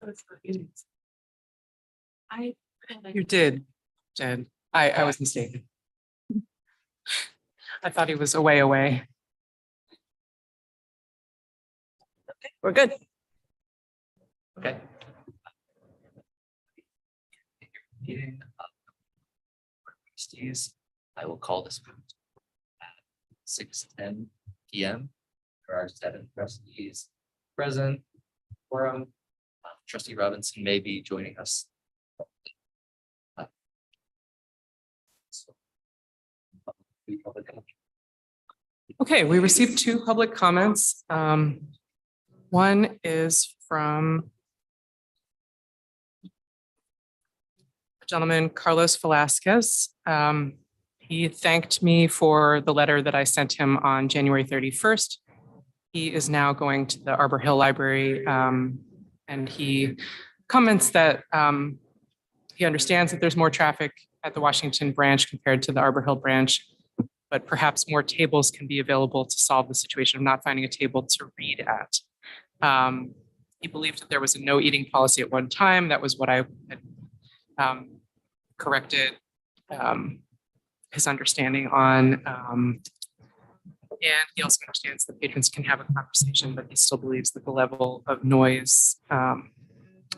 I You did, Jen. I was mistaken. I thought he was away. We're good. Okay. Meeting of Trustees. I will call this at 6:10 p.m. There are 7 trustees present. Quorum. Trustee Robinson may be joining us. Okay, we received 2 public comments. One is from gentleman Carlos Velasquez. He thanked me for the letter that I sent him on January 31st. He is now going to the Arbor Hill Library, and he comments that he understands that there's more traffic at the Washington branch compared to the Arbor Hill branch, but perhaps more tables can be available to solve the situation of not finding a table to read at. He believed that there was a no eating policy at one time. That was what I had corrected his understanding on. And he also understands that patrons can have a conversation, but he still believes that the level of noise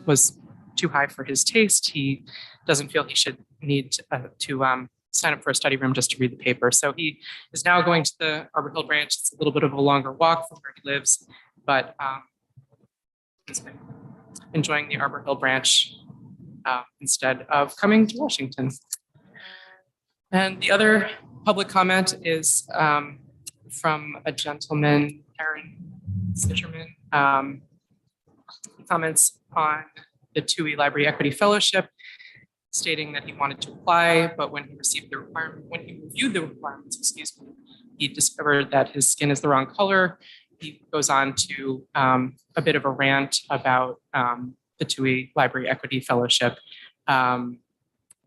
was too high for his taste. He doesn't feel he should need to sign up for a study room just to read the paper. So he is now going to the Arbor Hill branch. It's a little bit of a longer walk from where he lives, but he's been enjoying the Arbor Hill branch instead of coming to Washington. And the other public comment is from a gentleman, Aaron Sitcherman. He comments on the TUI Library Equity Fellowship, stating that he wanted to apply, but when he received the requirement, when he reviewed the requirements, excuse me, he discovered that his skin is the wrong color. He goes on to a bit of a rant about the TUI Library Equity Fellowship. And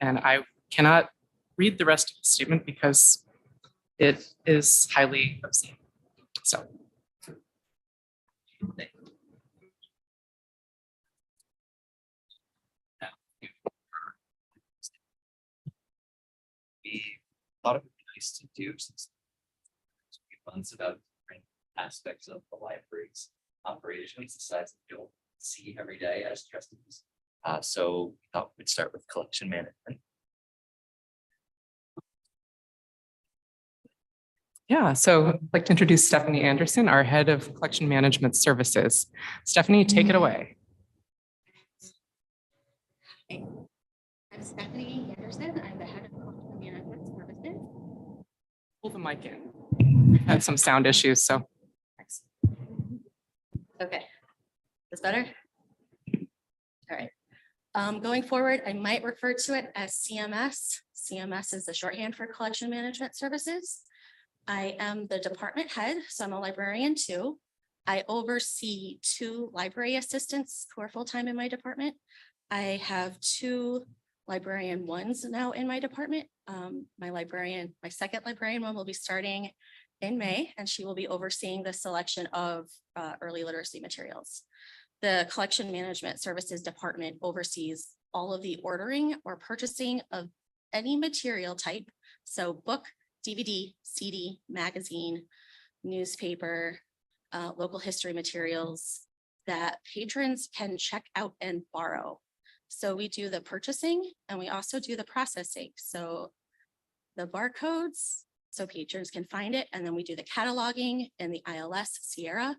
I cannot read the rest of the statement because it is highly obscene. So. We thought it would be nice to do since months about different aspects of the library's operations, the sides that you'll see every day as trustees. So we thought we'd start with collection management. Yeah, so I'd like to introduce Stephanie Anderson, our head of collection management services. Stephanie, take it away. Hey, I'm Stephanie Anderson. I'm the head of collection management services. Pull the mic in. We've had some sound issues, so. Okay, this better? All right. Going forward, I might refer to it as CMS. CMS is the shorthand for collection management services. I am the department head, so I'm a librarian too. I oversee 2 library assistants who are full-time in my department. I have 2 librarian ones now in my department. My second librarian one will be starting in May, and she will be overseeing the selection of early literacy materials. The collection management services department oversees all of the ordering or purchasing of any material type. So book, DVD, CD, magazine, newspaper, local history materials that patrons can check out and borrow. So we do the purchasing and we also do the processing. So the barcodes, so patrons can find it. And then we do the cataloging in the ILS Sierra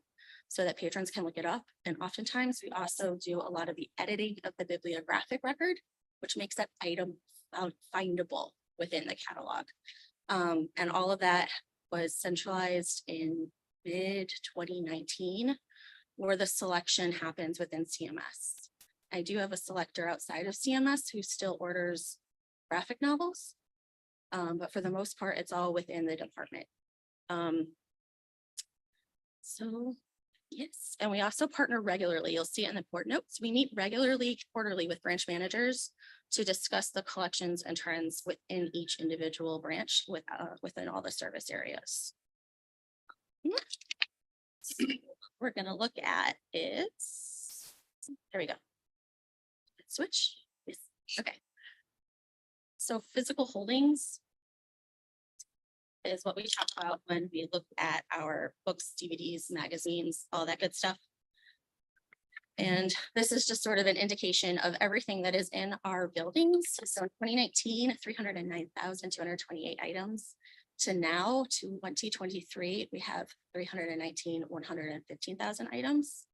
so that patrons can look it up. And oftentimes we also do a lot of the editing of the bibliographic record, which makes that item findable within the catalog. And all of that was centralized in mid-2019, where the selection happens within CMS. I do have a selector outside of CMS who still orders graphic novels, but for the most part, it's all within the department. So yes, and we also partner regularly. You'll see it in the board notes. We meet regularly, quarterly with branch managers to discuss the collections and trends within each individual branch within all the service areas. So what we're going to look at is, there we go. switch? Yes, okay. So physical holdings is what we talk about when we look at our books, DVDs, magazines, all that good stuff. And this is just sort of an indication of everything that is in our buildings. So in 2019, 309,228 items. To now, to 2023, we have 115,000 items.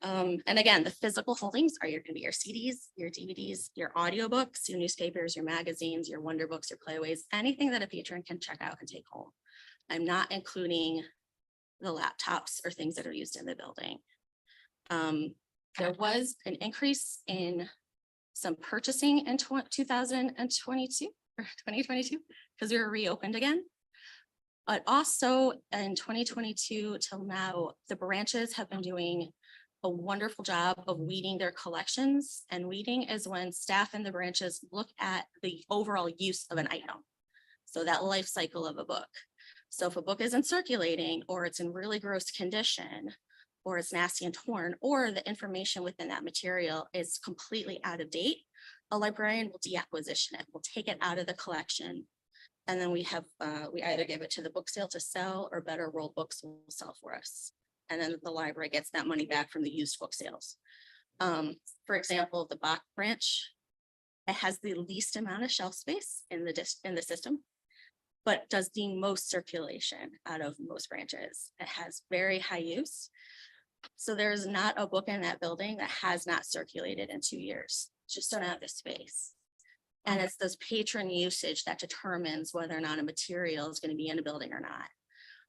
And again, the physical holdings are going to be your CDs, your DVDs, your audiobooks, your newspapers, your magazines, your wonder books, your playaways, anything that a patron can check out and take home. I'm not including the laptops or things that are used in the building. There was an increase in some purchasing in 2022 or 2022 because we were reopened again. But also in 2022 till now, the branches have been doing a wonderful job of weeding their collections. And weeding is when staff in the branches look at the overall use of an item. So that life cycle of a book. So if a book isn't circulating or it's in really gross condition, or it's nasty and torn, or the information within that material is completely out of date, a librarian will deacquisition it, will take it out of the collection. And then we either give it to the book sale to sell, or Better World Books will sell for us. And then the library gets that money back from the used book sales. For example, the Bach branch, it has the least amount of shelf space in the system, but does the most circulation out of most branches. It has very high use. So there's not a book in that building that has not circulated in 2 years. Just don't have the space. And it's this patron usage that determines whether or not a material is going to be in a building or not.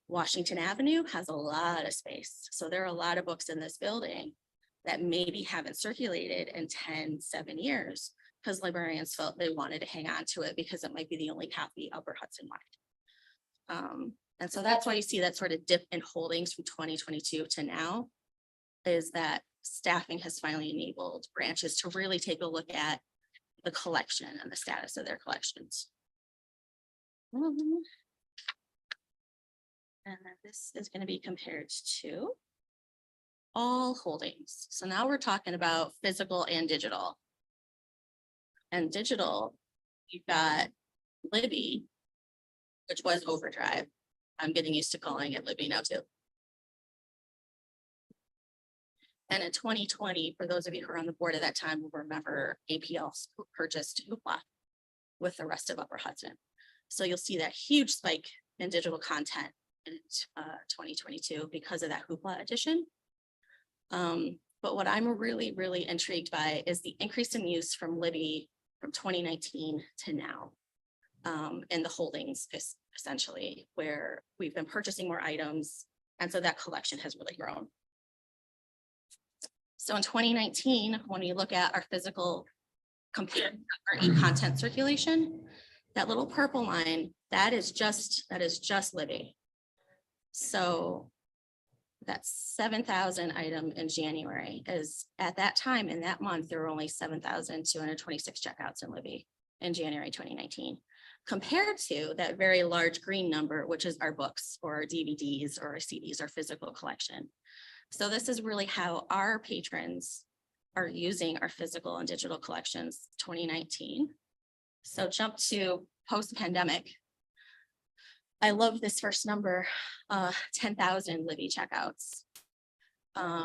Washington Avenue has a lot of space. So there are a lot of books in this building that maybe haven't circulated in 7 years because librarians felt they wanted to hang on to it because it might be the only copy Upper Hudson wanted. And so that's why you see that sort of dip in holdings from 2022 to now, is that staffing has finally enabled branches to really take a look at the collection and the status of their collections. And then this is going to be compared to all holdings. So now we're talking about physical and digital. And digital, you've got Libby, which was Overdrive. I'm getting used to calling it Libby now too. And in 2020, for those of you who are on the board at that time, will remember APL purchased Hoopla with the rest of Upper Hudson. So you'll see that huge spike in digital content in 2022 because of that Hoopla addition. But what I'm really, really intrigued by is the increase in use from Libby from 2019 to now in the holdings, essentially, where we've been purchasing more items. And so that collection has really grown. So in 2019, when we look at our physical compared our e-content circulation, that little purple line, that is just Libby. So that 7,000 item in January is at that time in that month, there were only 7,226 checkouts in Libby in January 2019, compared to that very large green number, which is our books or our DVDs or our CDs, our physical collection. So this is really how our patrons are using our physical and digital collections 2019. So jump to post-pandemic. I love this first number, 10,000 Libby checkouts.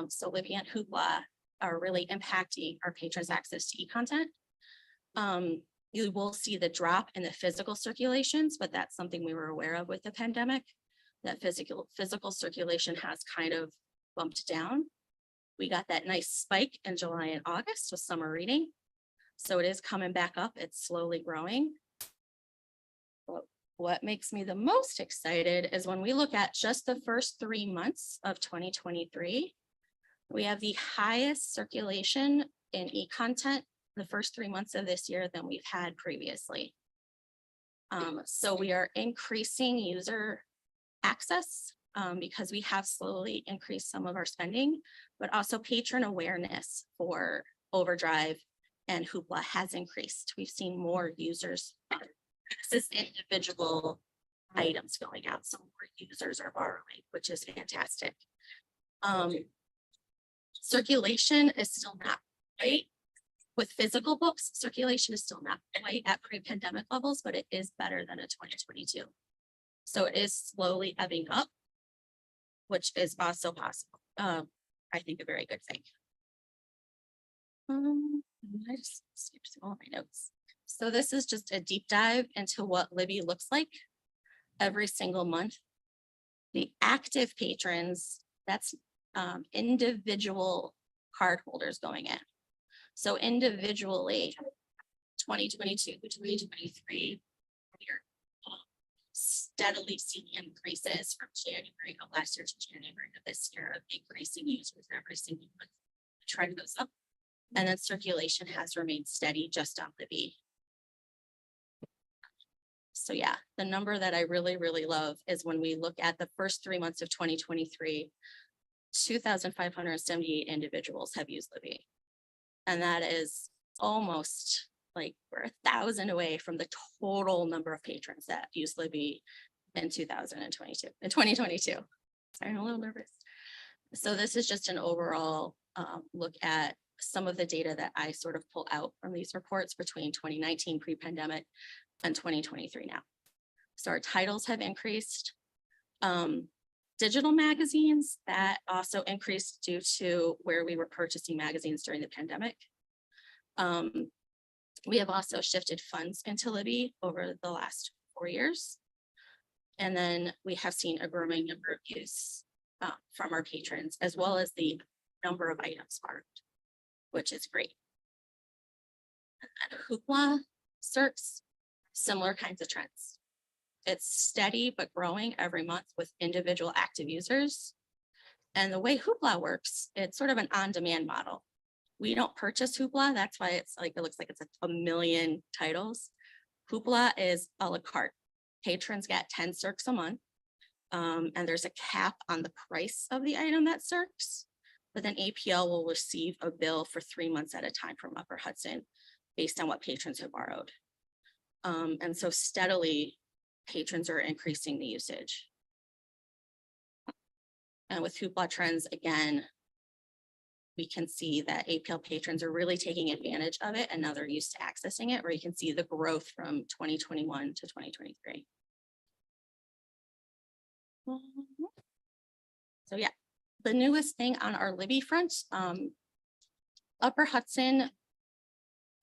So Libby and Hoopla are really impacting our patrons' access to e-content. You will see the drop in the physical circulations, but that's something we were aware of with the pandemic. That physical circulation has kind of bumped down. We got that nice spike in July and August with summer reading. So it is coming back up. It's slowly growing. But what makes me the most excited is when we look at just the first 3 months of 2023, we have the highest circulation in e-content the first 3 months of this year than we've had previously. So we are increasing user access because we have slowly increased some of our spending, but also patron awareness for Overdrive and Hoopla has increased. We've seen more users access individual items going out. So more users are borrowing, which is fantastic. Circulation is still not right, With physical books, circulation is still not quite at pre-pandemic levels, but it is better than in 2022. So it is slowly ebbing up, which is also possible. I think a very good thing. I just skipped through all my notes. So this is just a deep dive into what Libby looks like every single month. The active patrons, that's individual card holders going in. So individually, 2022 to 2023, we're steadily seeing increases from January of last year to January of this year of increasing users every single month. The trend goes up, and then circulation has remained steady just on Libby. So yeah, the number that I really, really love is when we look at the first 3 months of 2023, 2,578 individuals have used Libby. And that is almost like we're 1,000 away from the total number of patrons that use Libby in 2022. Sorry, I'm a little nervous. So this is just an overall look at some of the data that I sort of pull out from these reports between 2019 pre-pandemic and 2023 now. So our titles have increased. Digital magazines, that also increased due to where we were purchasing magazines during the pandemic. We have also shifted funds into Libby over the last 4 years. And then we have seen a growing number of use from our patrons, as well as the number of items marked, which is great. And Hoopla search, similar kinds of trends. It's steady but growing every month with individual active users. And the way Hoopla works, it's sort of an on-demand model. We don't purchase Hoopla. That's why it's like, it looks like it's a million titles. Hoopla is a la carte. Patrons get 10 circs a month. And there's a cap on the price of the item that circs. But then APL will receive a bill for 3 months at a time from Upper Hudson based on what patrons have borrowed. And so steadily, patrons are increasing the usage. And with Hoopla trends, again, we can see that APL patrons are really taking advantage of it, and now they're used to accessing it, where you can see the growth from 2021 to 2023. So yeah, the newest thing on our Libby front, Upper Hudson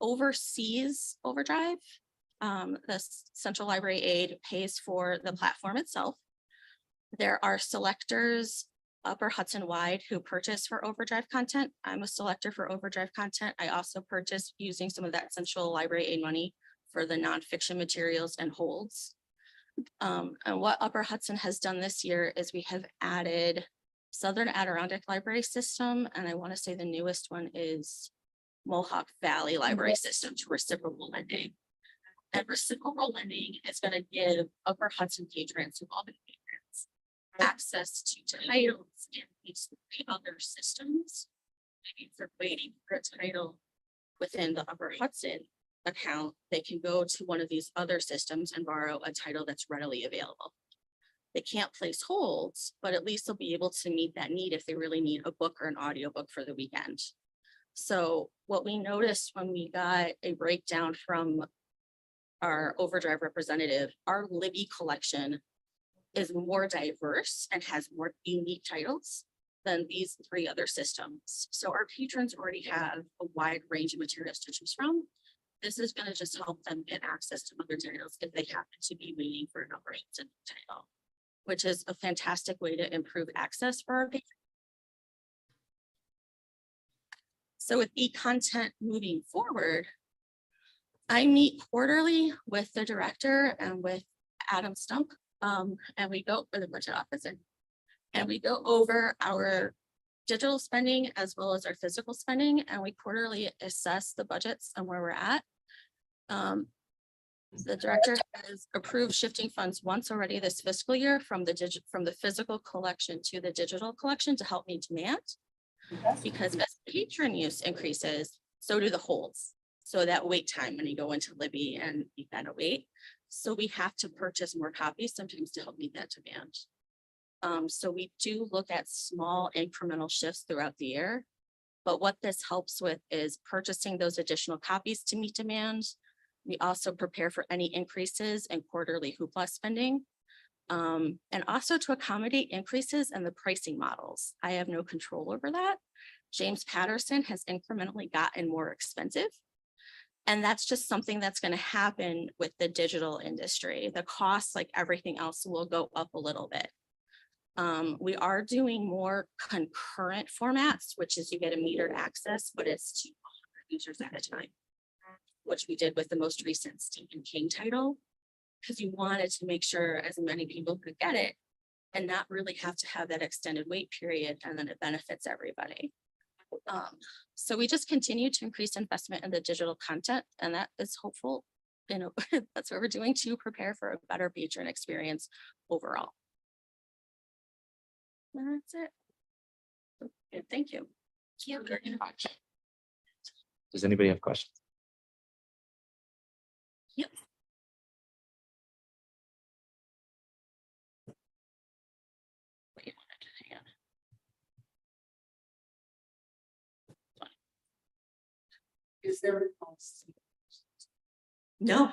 oversees Overdrive. The Central Library Aid pays for the platform itself. There are selectors Upper Hudson wide who purchase for Overdrive content. I'm a selector for Overdrive content. I also purchase using some of that Central Library Aid money for the nonfiction materials and holds. And what Upper Hudson has done this year is we have added Southern Adirondack Library System, and I want to say the newest one is Mohawk Valley Library System to reciprocal lending. And reciprocal lending is going to give Upper Hudson patrons, who all the patrons, access to titles in these 3 other systems. Maybe if they're waiting for a title within the Upper Hudson account, they can go to one of these other systems and borrow a title that's readily available. They can't place holds, but at least they'll be able to meet that need if they really need a book or an audiobook for the weekend. So what we noticed when we got a breakdown from our Overdrive representative, our Libby collection is more diverse and has more unique titles than these 3 other systems. So our patrons already have a wide range of materials to choose from. This is going to just help them get access to other titles if they happen to be waiting for an Upper Hudson title, which is a fantastic way to improve access for our patrons. So with e-content moving forward, I meet quarterly with the director and with Adam Stump, and we go for the budget officer, and we go over our digital spending as well as our physical spending, and we quarterly assess the budgets and where we're at. The director has approved shifting funds once already this fiscal year from the physical collection to the digital collection to help meet demand. Because as patron use increases, so do the holds. So that wait time when you go into Libby and you gotta wait. So we have to purchase more copies sometimes to help meet that demand. So we do look at small incremental shifts throughout the year. But what this helps with is purchasing those additional copies to meet demand. We also prepare for any increases in quarterly hoopla spending. And also to accommodate increases in the pricing models. I have no control over that. James Patterson has incrementally gotten more expensive. And that's just something that's going to happen with the digital industry. The costs, like everything else, will go up a little bit. We are doing more concurrent formats, which is you get a metered access, but it's to 100 users at a time, which we did with the most recent Stephen King title, because you wanted to make sure as many people could get it and not really have to have that extended wait period, and then it benefits everybody. So we just continue to increase investment in the digital content, and that is hopeful. You know, that's what we're doing to prepare for a better patron experience overall. And that's it. Okay, thank you. Thank you very much. Does anybody have questions? Yep. Wait a minute, hang on. Is there a policy? No.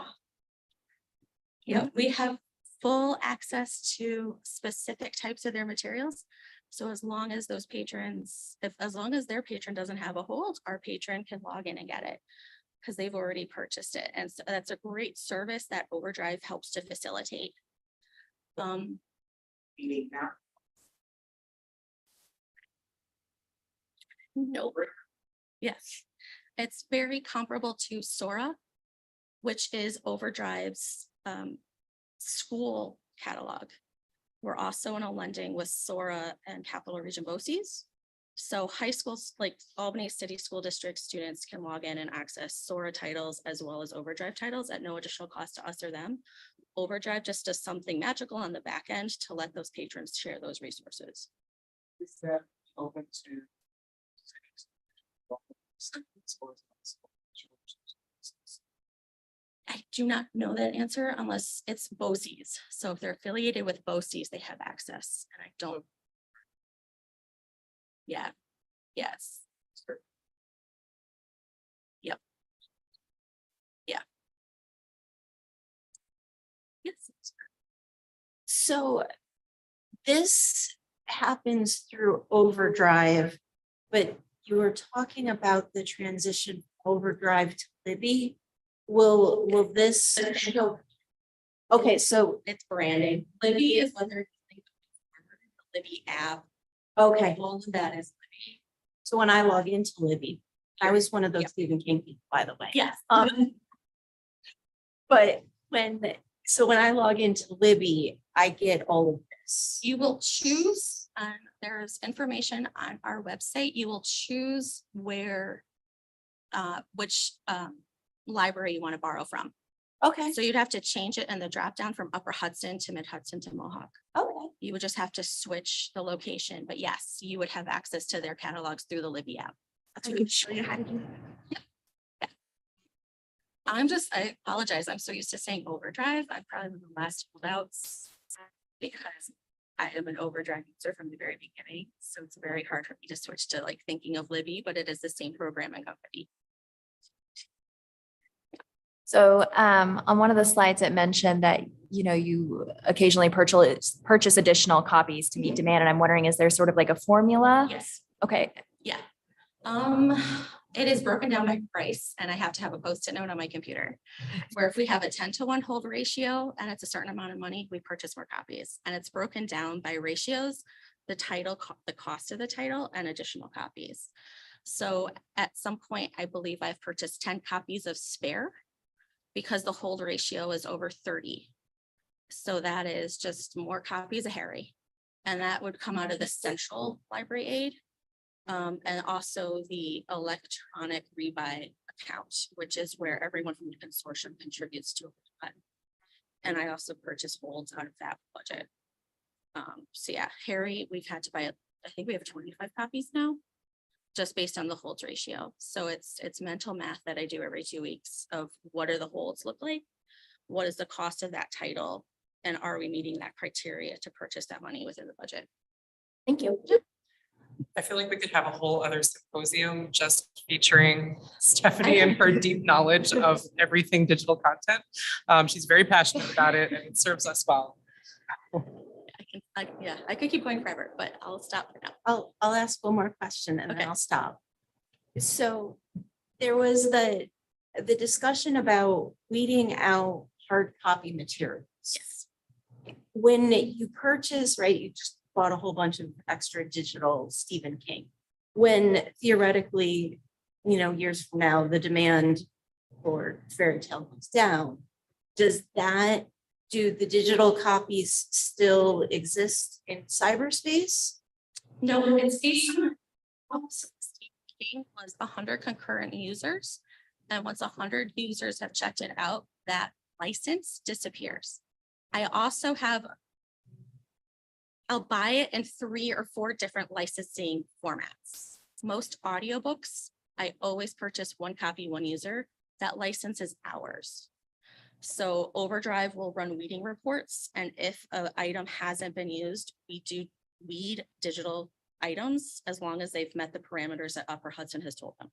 Yeah, we have full access to specific types of their materials. So as long as those patrons, as long as their patron doesn't have a hold, our patron can log in and get it because they've already purchased it. And so that's a great service that Overdrive helps to facilitate. Meaning now? No. Yes, it's very comparable to Sora, which is Overdrive's school catalog. We're also in a lending with Sora and Capital Region BOCES. So high schools like Albany City School District students can log in and access Sora titles as well as Overdrive titles at no additional cost to us or them. Overdrive just does something magical on the back end to let those patrons share those resources. Is that open to? I do not know that answer unless it's BOCES. So if they're affiliated with BOCES, they have access, and I don't. Yeah, yes. Yep. Yeah. Yes. So this happens through Overdrive, but you were talking about the transition from Overdrive to Libby. Will this show? Okay, so It's branding. Libby is what they're using. The Libby app. okay, All of that is Libby. so when I log into Libby, I was one of those Yep. Stephen King people, by the way. Yes. But when I log into Libby, I get all of this. You will choose, there's information on our website. You will choose where, which library you want to borrow from. Okay, So you'd have to change it in the drop down from Upper Hudson to Mid Hudson to Mohawk. okay. You would just have to switch the location, but yes, you would have access to their catalogs through the Libby app. I can show you how to do that. I apologize. I'm so used to saying Overdrive. I'm probably the last holdouts because I am an Overdrive user from the very beginning. So it's very hard for me to switch to like thinking of Libby, but it is the same programming company. So on one of the slides, it mentioned that, you occasionally purchase additional copies to meet demand. And I'm wondering, is there sort of like a formula? Yes. Okay. Yeah. It is broken down by price and I have to have a Post-it note on my computer. Where if we have a 10-to-1 hold ratio and it's a certain amount of money, we purchase more copies. And it's broken down by ratios, the title, the cost of the title and additional copies. So at some point, I believe I've purchased 10 copies of Spare because the hold ratio is over 30. So that is just more copies of Harry. And that would come out of the central library aid. And also the electronic rebuy account, which is where everyone from the consortium contributes to it. And I also purchase holds out of that budget. So yeah, Harry, we've had to buy, I think we have 25 copies now, just based on the holds ratio. So it's mental math that I do every 2 weeks of what are the holds look like? What is the cost of that title? And are we meeting that criteria to purchase that money within the budget? Thank you. I feel like we could have a whole other symposium just featuring Stephanie and her deep knowledge of everything digital content. She's very passionate about it and it serves us well. I could keep going forever, but I'll stop for now. I'll ask one more question and then Okay. I'll stop. So there was the discussion about weeding out hard copy materials. Yes. When you purchase, right, you just bought a whole bunch of extra digital Stephen King. When theoretically, years from now, the demand for fairy tale goes down, do the digital copies still exist in cyberspace? No, it's based on King was 100 concurrent users. And once 100 users have checked it out, that license disappears. I'll buy it in 3 or 4 different licensing formats. Most audiobooks, I always purchase 1 copy, 1 user. That license is ours. So Overdrive will run weeding reports. And if an item hasn't been used, we do weed digital items as long as they've met the parameters that Upper Hudson has told them.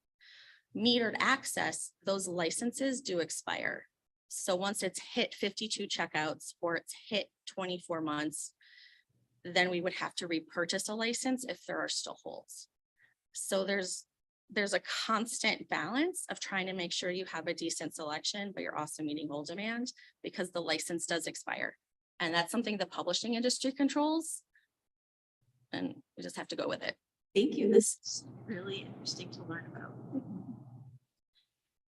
Metered access, those licenses do expire. So once it's hit 52 checkouts or it's hit 24 months, then we would have to repurchase a license if there are still holes. So there's a constant balance of trying to make sure you have a decent selection, but you're also meeting hole demand because the license does expire. And that's something the publishing industry controls. And we just have to go with it. Thank you. This is really interesting to learn about.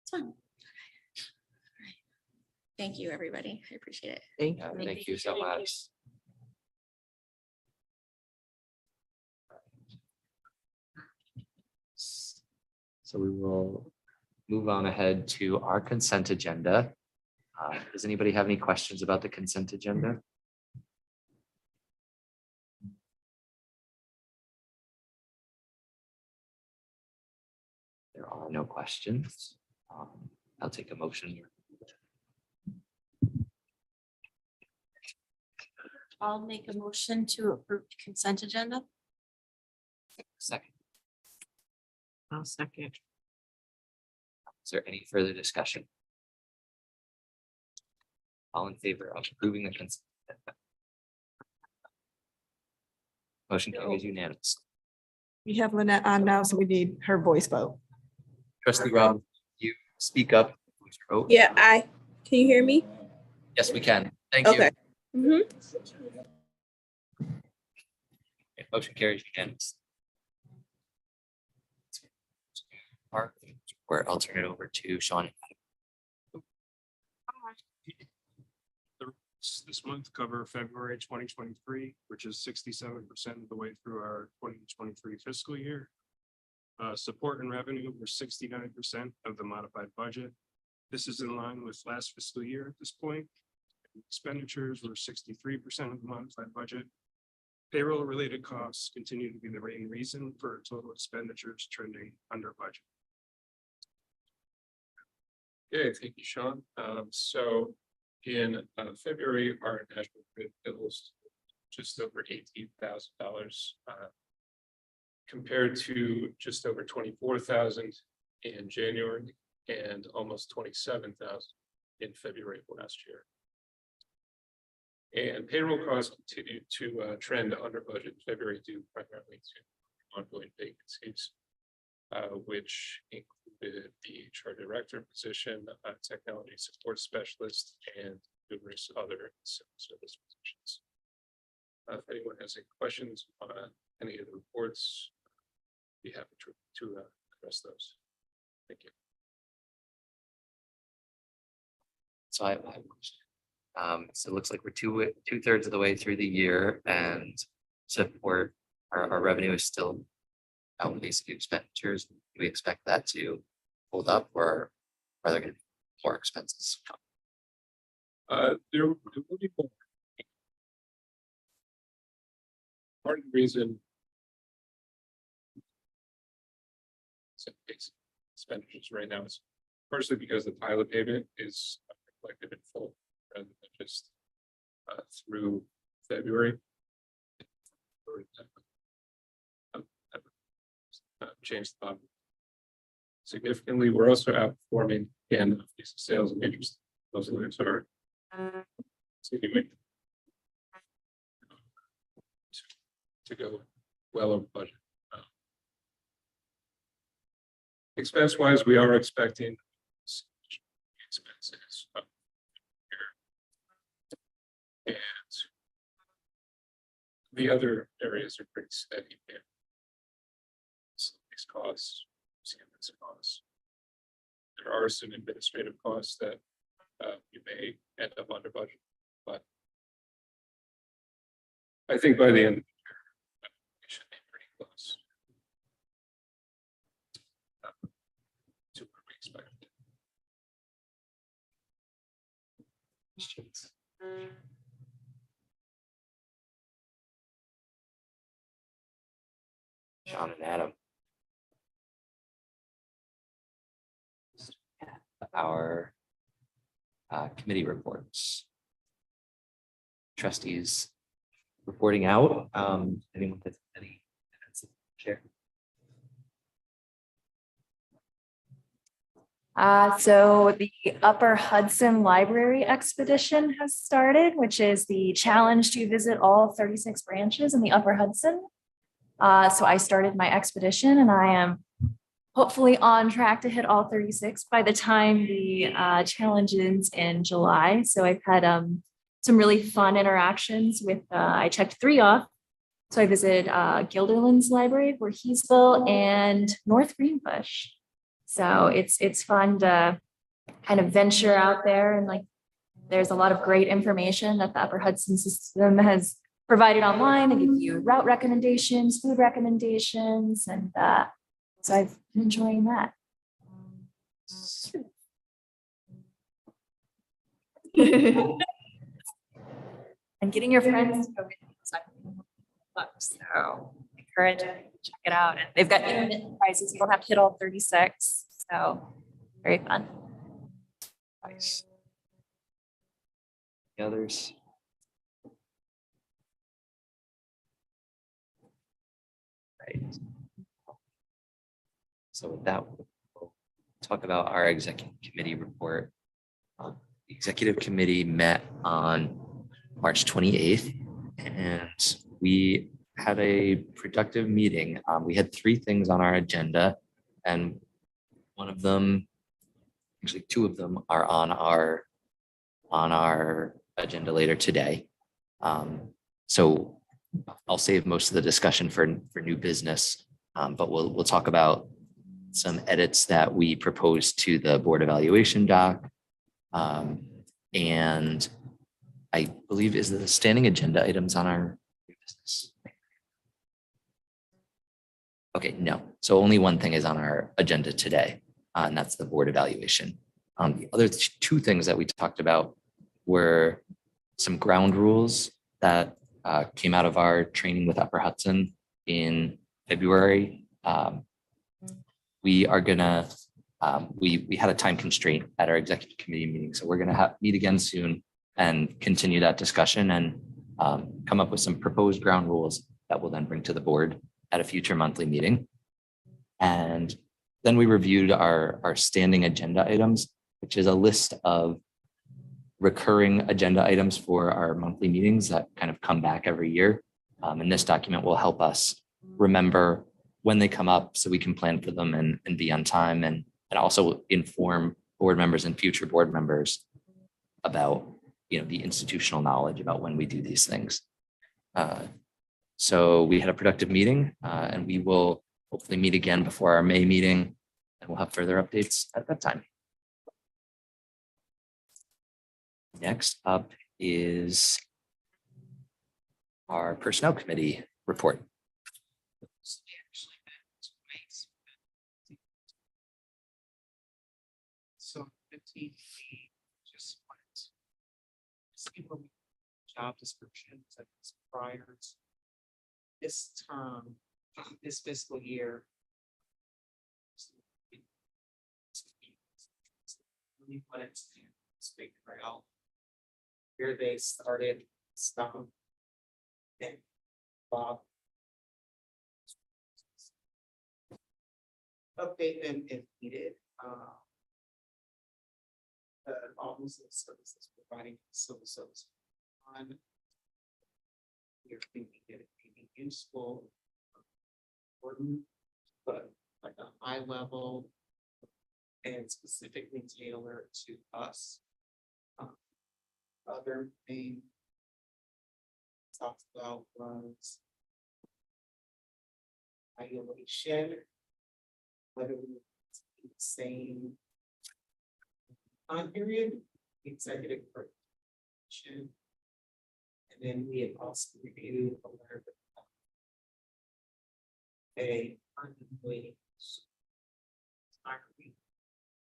It's fun. Thank you, everybody. I appreciate it. Thank you so much. So we will move on ahead to our consent agenda. Does anybody have any questions about the consent agenda? There are no questions. I'll take a motion. I'll make a motion to approve consent agenda. Second, I'll second. is there any further discussion? All in favor of approving the consent? Motion carries unanimous. We have Lynette on now, so we need her voice vote. Trustee Rob, you speak up. Oh, Yeah, can you hear me? yes, we can. Thank you. Okay. Mhm. Okay, motion carries unanimous. Where I'll turn it over to Sean. This month cover February 2023, which is 67% of the way through our 2023 fiscal year. Support and revenue were 69% of the modified budget. This is in line with last fiscal year at this point. Expenditures were 63% of the modified budget. Payroll related costs continue to be the main reason for total expenditures trending under budget. Okay, thank you, Sean. So in February, our national grid bills just over $18,000 compared to just over 24,000 in January and almost 27,000 in February of last year. And payroll costs continue to trend under budget in February due primarily to ongoing vacancies, which included the HR director position, technology support specialist, and numerous other civil service positions. If anyone has any questions on any of the reports, be happy to address those. Thank you. So I have a question. So it looks like we're two-thirds of the way through the year and support our revenue is still outpacing expenditures. Do we expect that to hold up or are there going to be more expenses? There will be more. Part of the reason expenditures right now is partially because the pilot payment is reflected in full rather than just through February. change the bottom significantly. We're also outperforming in sales and interest. Those lines are continuing to go well over budget. Expense wise, we are expecting expenses up here. And the other areas are pretty steady. These costs, CMS costs. There are some administrative costs that you may end up under budget, but I think by the end of the year, we should be pretty close to what we expected. Questions? Sean and Adam. Our committee reports. Trustees reporting out. Anyone with any share? So the Upper Hudson Library Expedition has started, which is the challenge to visit all 36 branches in the Upper Hudson. So I started my expedition and I am hopefully on track to hit all 36 by the time the challenge ends in July. So I've had some really fun interactions with, I checked 3 off. So I visited Guilderland's Library, Voorheesville, and North Greenbush. So it's fun to kind of venture out there, and like there's a lot of great information that the Upper Hudson system has provided online. They give you route recommendations, food recommendations, and so I've been enjoying that. And getting your friends to go with you is like, so encourage it, check it out. And they've got intermittent prizes. You don't have to hit all 36. So very fun. Nice. The others? Right. So with that, we'll talk about our executive committee report. The executive committee met on March 28th, and we had a productive meeting. We had 3 things on our agenda, and one of them, actually 2 of them, are on our agenda later today. So I'll save most of the discussion for new business, but we'll talk about some edits that we proposed to the board evaluation doc. And I believe is the standing agenda items on our new business. Okay, no. So only one thing is on our agenda today, and that's the board evaluation. The other 2 things that we talked about were some ground rules that came out of our training with Upper Hudson in February. We are gonna, we had a time constraint at our executive committee meeting, so we're gonna meet again soon and continue that discussion and come up with some proposed ground rules that we'll then bring to the board at a future monthly meeting. And then we reviewed our standing agenda items, which is a list of recurring agenda items for our monthly meetings that kind of come back every year. And this document will help us remember when they come up so we can plan for them and be on time, and also inform board members and future board members about, you know, the institutional knowledge about when we do these things. So we had a productive meeting, and we will hopefully meet again before our May meeting, and we'll have further updates at that time. Next up is our personnel committee report. So 15, just job descriptions and priors. This term, this fiscal year. Really what it's big trail. Where they started stuff. And Bob. update them if needed. Office of services providing civil service. We're thinking that it may be useful. Important, but like a high level. And specifically tailored to us. Other thing. Talked about was. Evaluation. Whether we the same. Time period, executive. And then we had also reviewed a letter. A unemployed.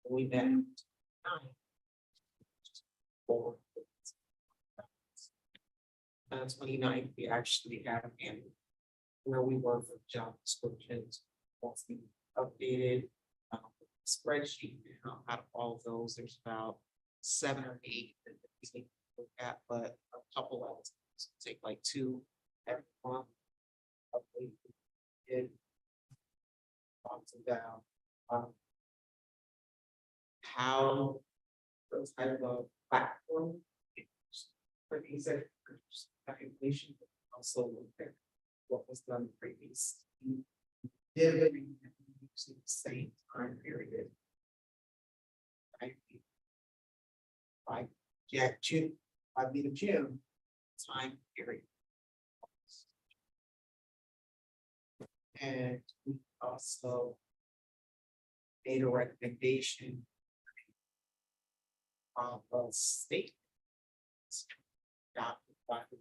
We met. For. 29th, we actually have in where we were for job descriptions. Once we updated spreadsheet, out of all of those, there's about 7 or 8 that we need to look at, but a couple of us take like 2 every month. Update it. Talks about how those type of platform for these information, but also look at what was done previous. Did everything using the same time period. By June, by mid of June, time period. And we also made a recommendation of a state adopted by the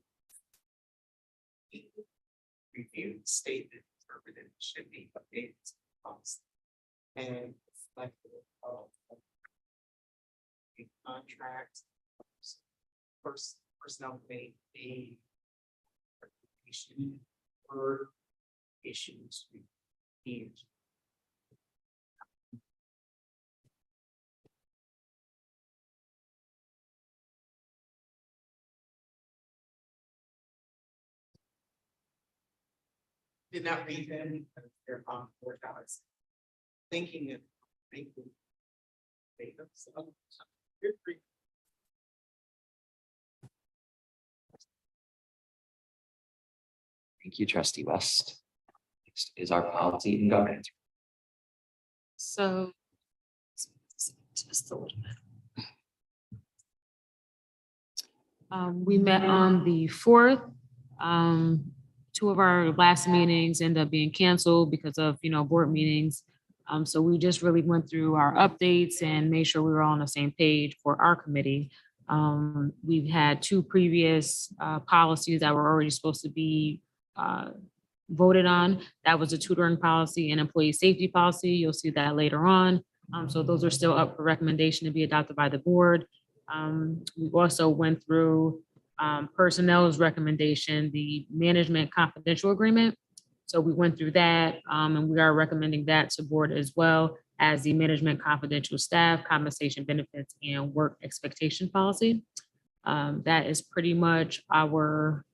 reviewed statement determined it should be updated to the policy and reflective of a contract. Personnel made a recommendation for issues. Did not read them because they're on $4. Thinking it. So, you're free. Thank you, Trustee West. Next is our policy and governance. So. Just a little bit. We met on the 4th. 2 of our last meetings ended up being canceled because of, board meetings. So we just really went through our updates and made sure we were all on the same page for our committee. We've had 2 previous policies that were already supposed to be voted on. That was a tutoring policy and employee safety policy. You'll see that later on. So those are still up for recommendation to be adopted by the board. We also went through personnel's recommendation, the management confidential agreement. So we went through that and we are recommending that to board as well as the management confidential staff compensation benefits and work expectation policy. That is pretty much our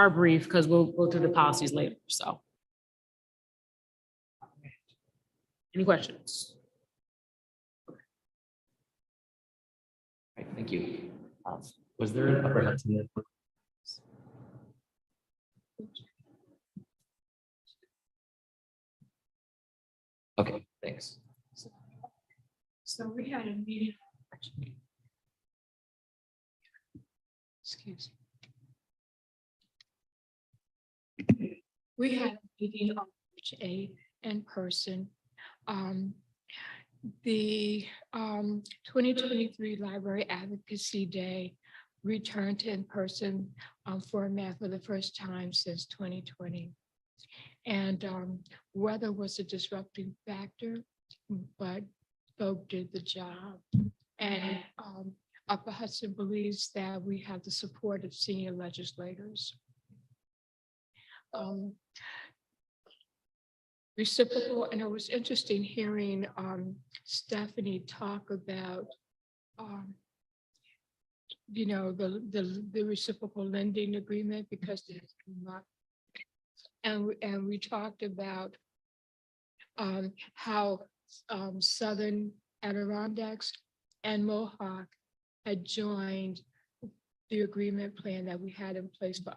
brief because we'll go through the policies later. So. Any questions? Right, thank you. Was there an upper Hudson? Okay, thanks. So we had a meeting. Excuse me. We had a meeting on March 8th in person. The 2023 Library Advocacy Day returned to in-person format for the first time since 2020. And weather was a disrupting factor, but folk did the job. And Upper Hudson believes that we have the support of senior legislators. Reciprocal, and it was interesting hearing Stephanie talk about the reciprocal lending agreement because and we talked about how Southern Adirondacks and Mohawk had joined the agreement plan that we had in place for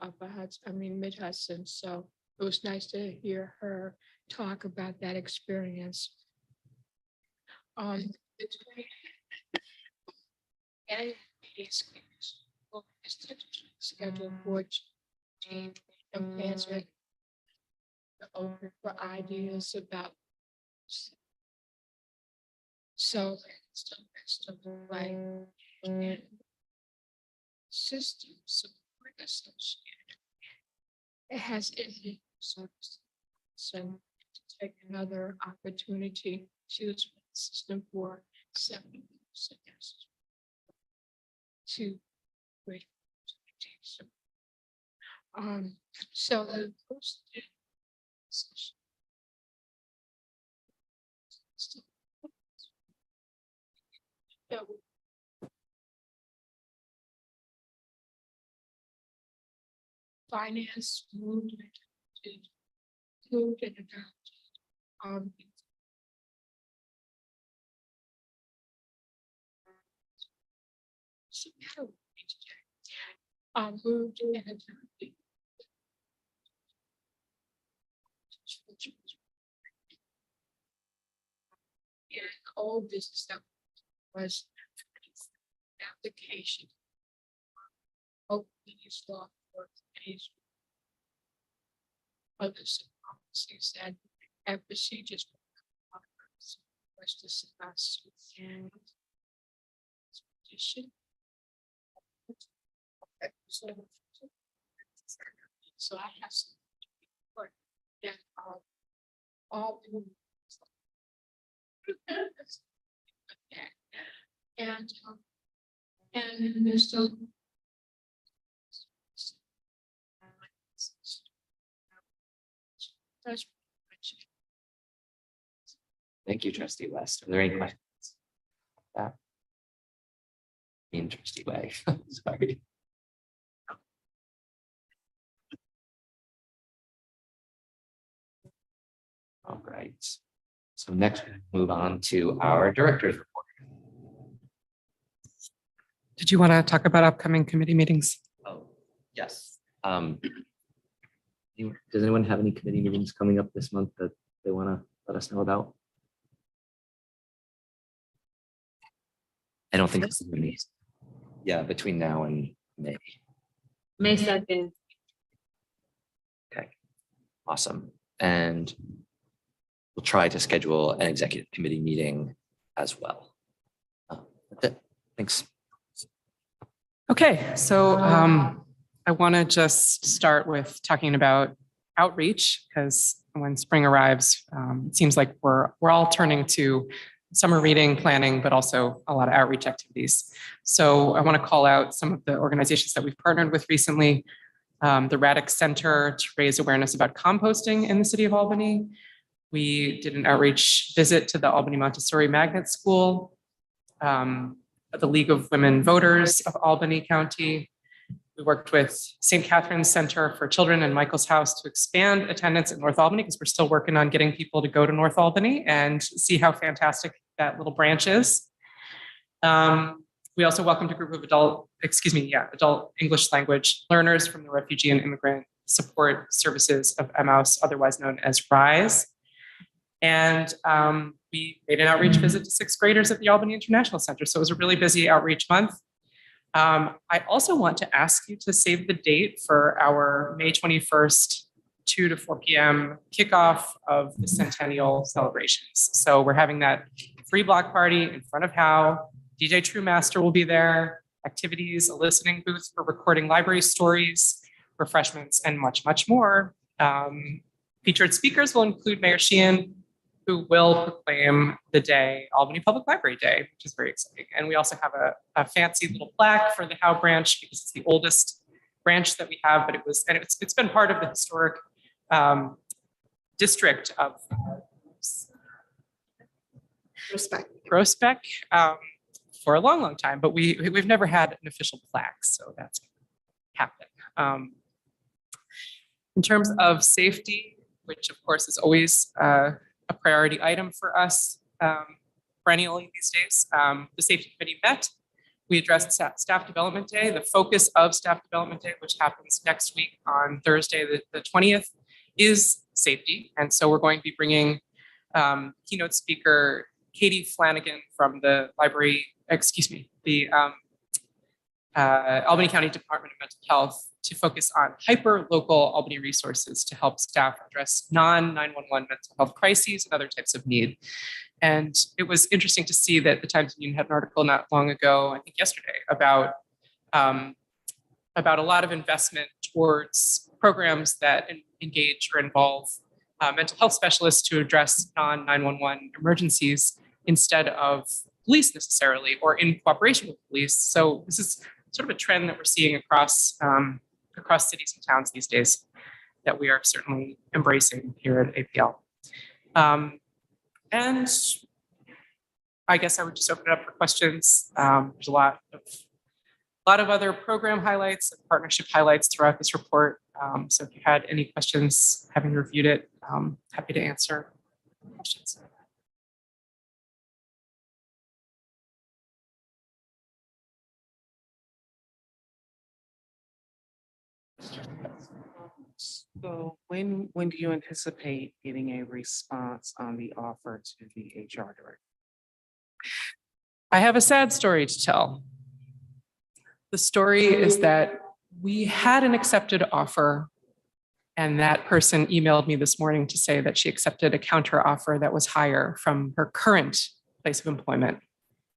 Mid Hudson. So it was nice to hear her talk about that experience. The 20 and it's scheduled for June, and plans are open for ideas about. So it's like system support associated. It has it so to take another opportunity to use the system for 7 years to great opportunities. So the first finance moved and adopted moved and adopted and all business that was application of these law for these other policies and procedures was discussed and petition. So I have some report that all and Mr. That's Thank you, Trustee West. Are there any questions? In Trustee Way, sorry. All right. So next, we'll move on to our director's report. Did you want to talk about upcoming committee meetings? Oh, yes. Does anyone have any committee meetings coming up this month that they want to let us know about? I don't think. Yeah, between now and May. May 2nd. Okay, awesome. And we'll try to schedule an executive committee meeting as well. That's it. Thanks. Okay, so I want to just start with talking about outreach, because when spring arrives, it seems like we're all turning to summer reading, planning, but also a lot of outreach activities. So I want to call out some of the organizations that we've partnered with recently. The Radix Center to raise awareness about composting in the city of Albany. We did an outreach visit to the Albany Montessori Magnet School, the League of Women Voters of Albany County. We worked with St. Catherine's Center for Children and Michael's House to expand attendance at North Albany, because we're still working on getting people to go to North Albany and see how fantastic that little branch is. We also welcomed a group of adult English language learners from the Refugee and Immigrant Support Services of Emmaus, otherwise known as RISE. And we made an outreach visit to 6th graders at the Albany International Center. So it was a really busy outreach month. I also want to ask you to save the date for our May 21st, 2 to 4 p.m. kickoff of the Centennial celebrations. So we're having that free block party in front of Howe. DJ True Master will be there, activities, a listening booth for recording library stories, refreshments, and much, much more. Featured speakers will include Mayor Sheehan, who will proclaim the day Albany Public Library Day, which is very exciting. And we also have a fancy little plaque for the Howe branch, because it's the oldest branch that we have, but it's been part of the historic district of Prospect for a long, long time, but we've never had an official plaque, so that's happened. In terms of safety, which of course is always a priority item for us perennially these days. The safety committee met. We addressed staff development day. The focus of staff development day, which happens next week on Thursday, the 20th, is safety. And so we're going to be bringing keynote speaker Katie Flanagan from the library, the Albany County Department of Mental Health to focus on hyper-local Albany resources to help staff address non-911 mental health crises and other types of need. And it was interesting to see that the Times Union had an article not long ago, I think yesterday, about a lot of investment towards programs that engage or involve mental health specialists to address non-911 emergencies instead of police necessarily, or in cooperation with police. So this is sort of a trend that we're seeing across cities and towns these days that we are certainly embracing here at APL. And I guess I would just open it up for questions. There's a lot of other program highlights and partnership highlights throughout this report. So if you had any questions, having reviewed it, happy to answer questions. So when do you anticipate getting a response on the offer to the HR director? I have a sad story to tell. The story is that we had an accepted offer, and that person emailed me this morning to say that she accepted a counter offer that was higher from her current place of employment.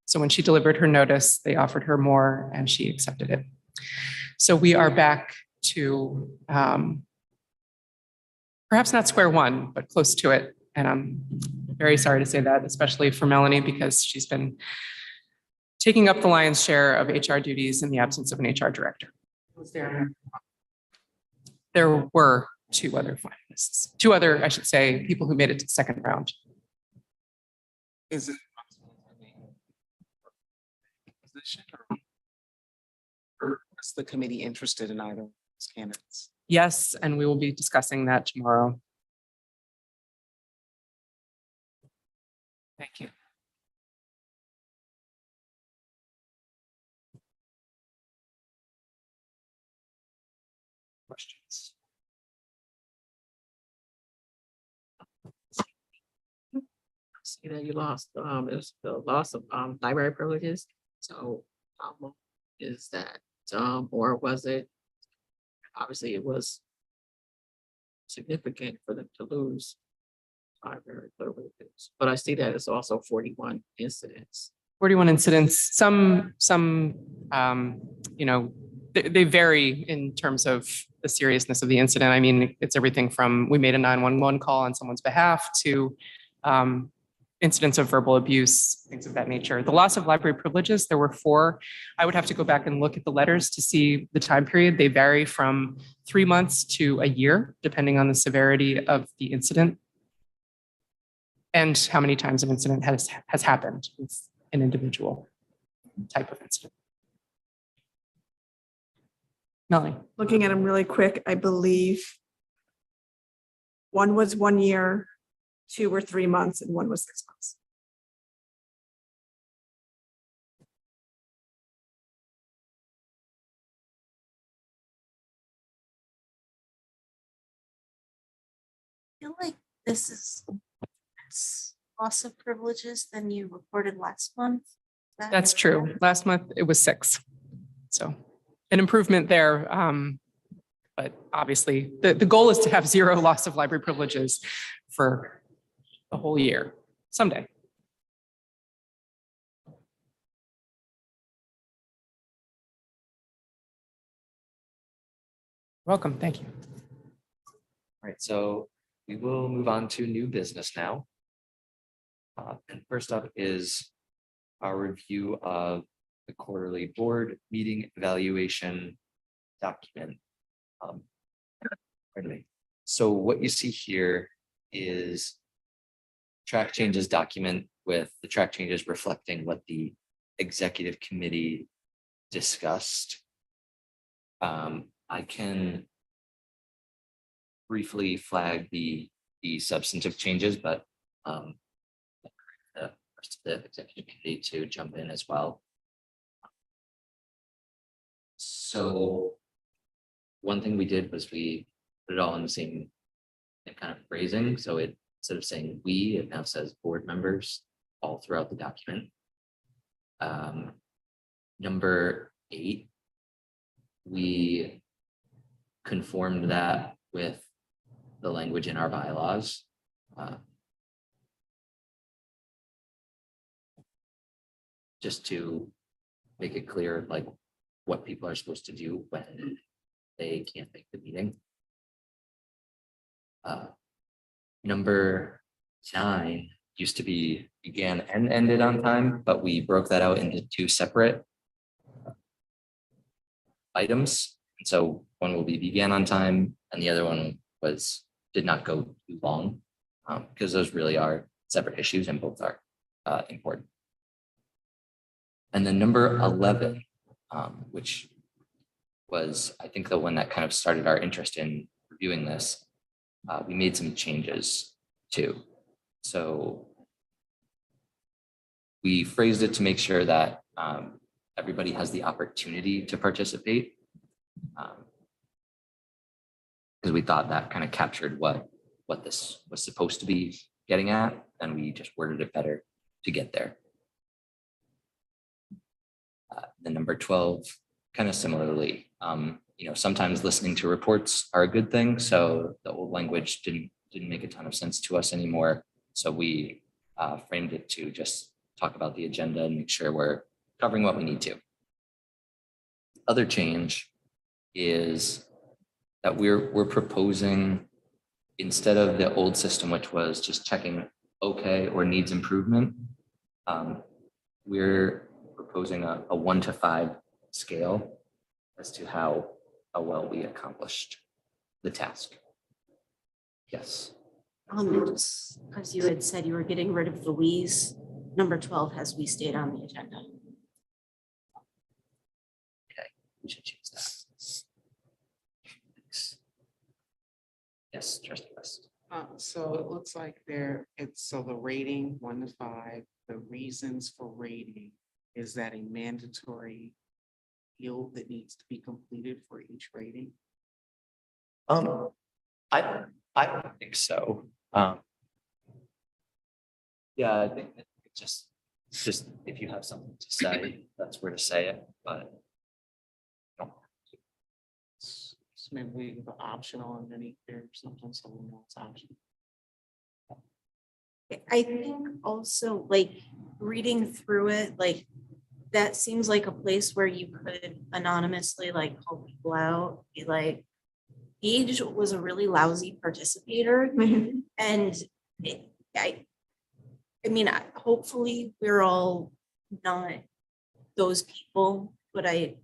So when she delivered her notice, they offered her more and she accepted it. So we are back to perhaps not square one, but close to it. And I'm very sorry to say that, especially for Melanie, because she's been taking up the lion's share of HR duties in the absence of an HR director. Was there? There were two other finalists, I should say, people who made it to the second round. Is it? Position or is the committee interested in either of those candidates? Yes, and we will be discussing that tomorrow. Thank you. Questions? See that you lost, it's the loss of, library privileges, so, is that, or was it? Obviously, it was significant for them to lose library privileges, but I see that it's also 41 incidents. 41 incidents, some, they vary in terms of the seriousness of the incident. I mean, it's everything from, we made a 911 call on someone's behalf to incidents of verbal abuse, things of that nature. The loss of library privileges, there were 4. I would have to go back and look at the letters to see the time period. They vary from 3 months to a year, depending on the severity of the incident and how many times an incident has happened with an individual type of incident. Melanie. Looking at them really quick, I believe one was 1 year, 2 were 3 months, and 1 was 6 months. I feel like this is less loss of privileges than you reported last month. That's true. Last month it was 6. So an improvement there. But obviously the goal is to have 0 loss of library privileges for the whole year someday. Welcome. Thank you. All right, so we will move on to new business now. And first up is our review of the quarterly board meeting evaluation document. Pardon me. So what you see here is track changes document with the track changes reflecting what the executive committee discussed. I can briefly flag the substantive changes, but The rest of the executive committee to jump in as well. So one thing we did was we put it all in the same kind of phrasing. So it, instead of saying we, it now says board members all throughout the document. Number 8, we conformed that with the language in our bylaws. Just to make it clear, like what people are supposed to do when they can't make the meeting. Number 9 used to be began and ended on time, but we broke that out into 2 separate items. And so one will be began on time and the other one did not go too long, because those really are separate issues and both are important. And then number 11, which was, I think, the one that kind of started our interest in reviewing this, we made some changes too. So we phrased it to make sure that everybody has the opportunity to participate, because we thought that kind of captured what this was supposed to be getting at, and we just worded it better to get there. The number 12, kind of similarly, sometimes listening to reports are a good thing. So the old language didn't make a ton of sense to us anymore. So we framed it to just talk about the agenda and make sure we're covering what we need to. Other change is that we're proposing, instead of the old system, which was just checking okay or needs improvement, we're proposing a 1 to 5 scale as to how well we accomplished the task. Yes. Just because you had said you were getting rid of the we's, number 12 has we stayed on the agenda. Okay, we should change that. Thanks. Yes, Trustee West. So it looks like so the rating 1 to 5, the reasons for rating, is that a mandatory field that needs to be completed for each rating? I don't think so. Yeah, I think that just if you have something to say, that's where to say it, but. So maybe we have optional underneath there or something, so we know it's optional. I think also, like, reading through it, like, that seems like a place where you could anonymously, like, call people out, be like, Gage was a really lousy participator. And I mean, hopefully we're all not those people, but I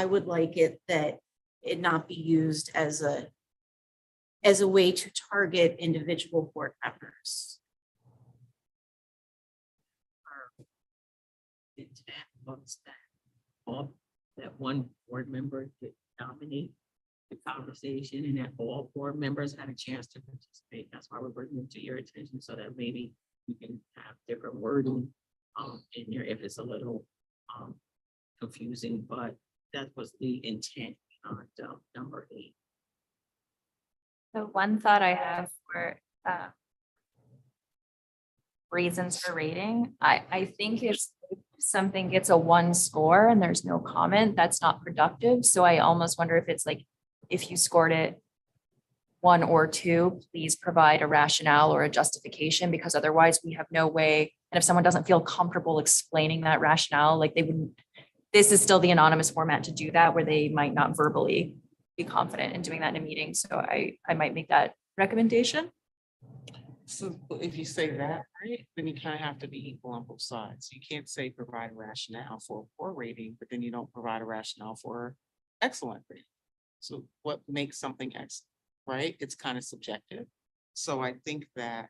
would like it that it not be used as a way to target individual board members. That one board member could dominate the conversation and that all board members had a chance to participate. That's why we're bringing it to your attention, so that maybe we can have different wording in here if it's a little confusing, but that was the intent on number 8. The one thought I have for reasons for rating, I think if something gets a 1 score and there's no comment, that's not productive. So I almost wonder if it's like, if you scored it 1 or 2, please provide a rationale or a justification, because otherwise we have no way. And if someone doesn't feel comfortable explaining that rationale, like they wouldn't, this is still the anonymous format to do that, where they might not verbally be confident in doing that in a meeting. So I might make that recommendation. So if you say that, right, then you kind of have to be equal on both sides. You can't say provide a rationale for a poor rating, but then you don't provide a rationale for excellent rating. So what makes something excellent, right? It's kind of subjective. So I think that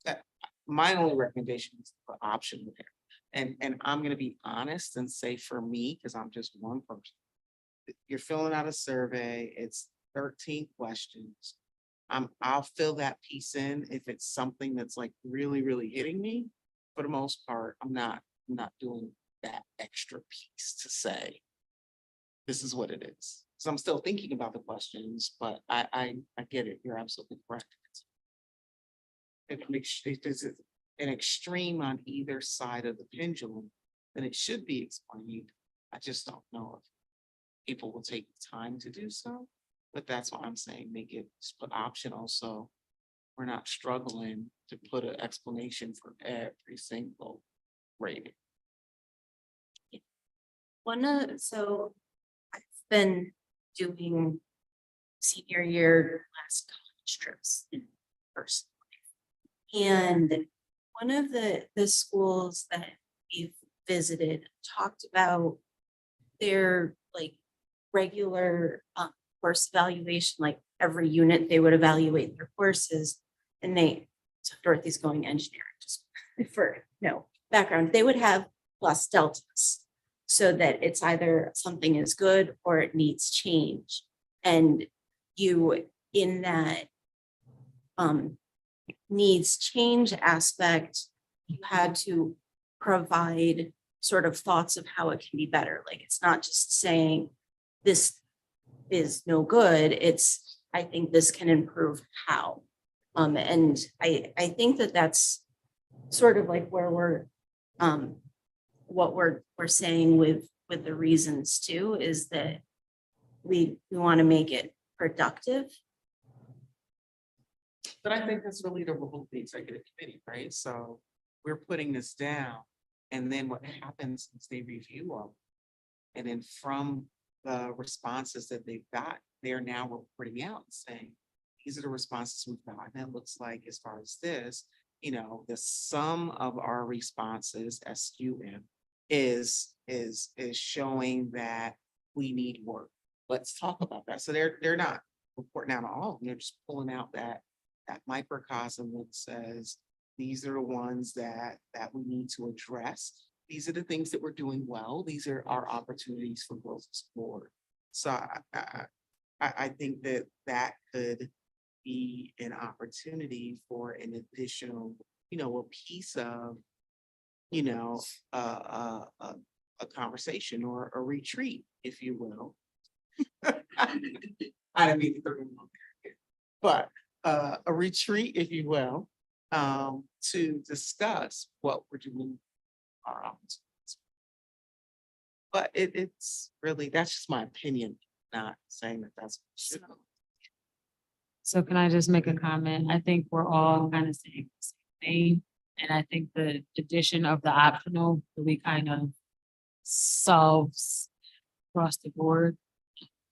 that my only recommendation is the option there. And I'm gonna be honest and say, for me, because I'm just one person, you're filling out a survey, it's 13 questions. I'll fill that piece in if it's something that's like really, really hitting me. For the most part, I'm not doing that extra piece to say, this is what it is. So I'm still thinking about the questions, but I get it. You're absolutely correct. If there's an extreme on either side of the pendulum, then it should be explained. I just don't know if people will take the time to do so. But that's why I'm saying make it optional, so we're not struggling to put an explanation for every single rating. So I've been doing senior year last college trips in person. And one of the schools that we've visited talked about their like regular course evaluation, like every unit they would evaluate their courses. And so Dorothy's going engineering, just for no background, they would have plus deltas so that it's either something is good or it needs change. And you, in that needs change aspect, you had to provide sort of thoughts of how it can be better. Like, it's not just saying this is no good. It's, I think this can improve how. And I think that that's sort of like where we're, what we're saying with the reasons too, is that we want to make it productive. But I think that's really the role of the executive committee, right? So we're putting this down, and then what happens is they review them. And then from the responses that they've got, they're now reporting out and saying, these are the responses we've got. And it looks like, as far as this, the sum of our responses, SUM, is showing that we need work. Let's talk about that. So they're not reporting out all of them, they're just pulling out that microcosm that says, these are the ones that we need to address. These are the things that we're doing well. These are our opportunities for growth and support. So I think that could be an opportunity for an additional, a piece of, a conversation or a retreat, if you will. I didn't mean to throw them on there, but a retreat, if you will, to discuss what we're doing, our opportunities. But it's really, that's just my opinion, not saying that that's what we should. So can I just make a comment? I think we're all kind of saying the same thing. And I think the addition of the optional really kind of solves across the board.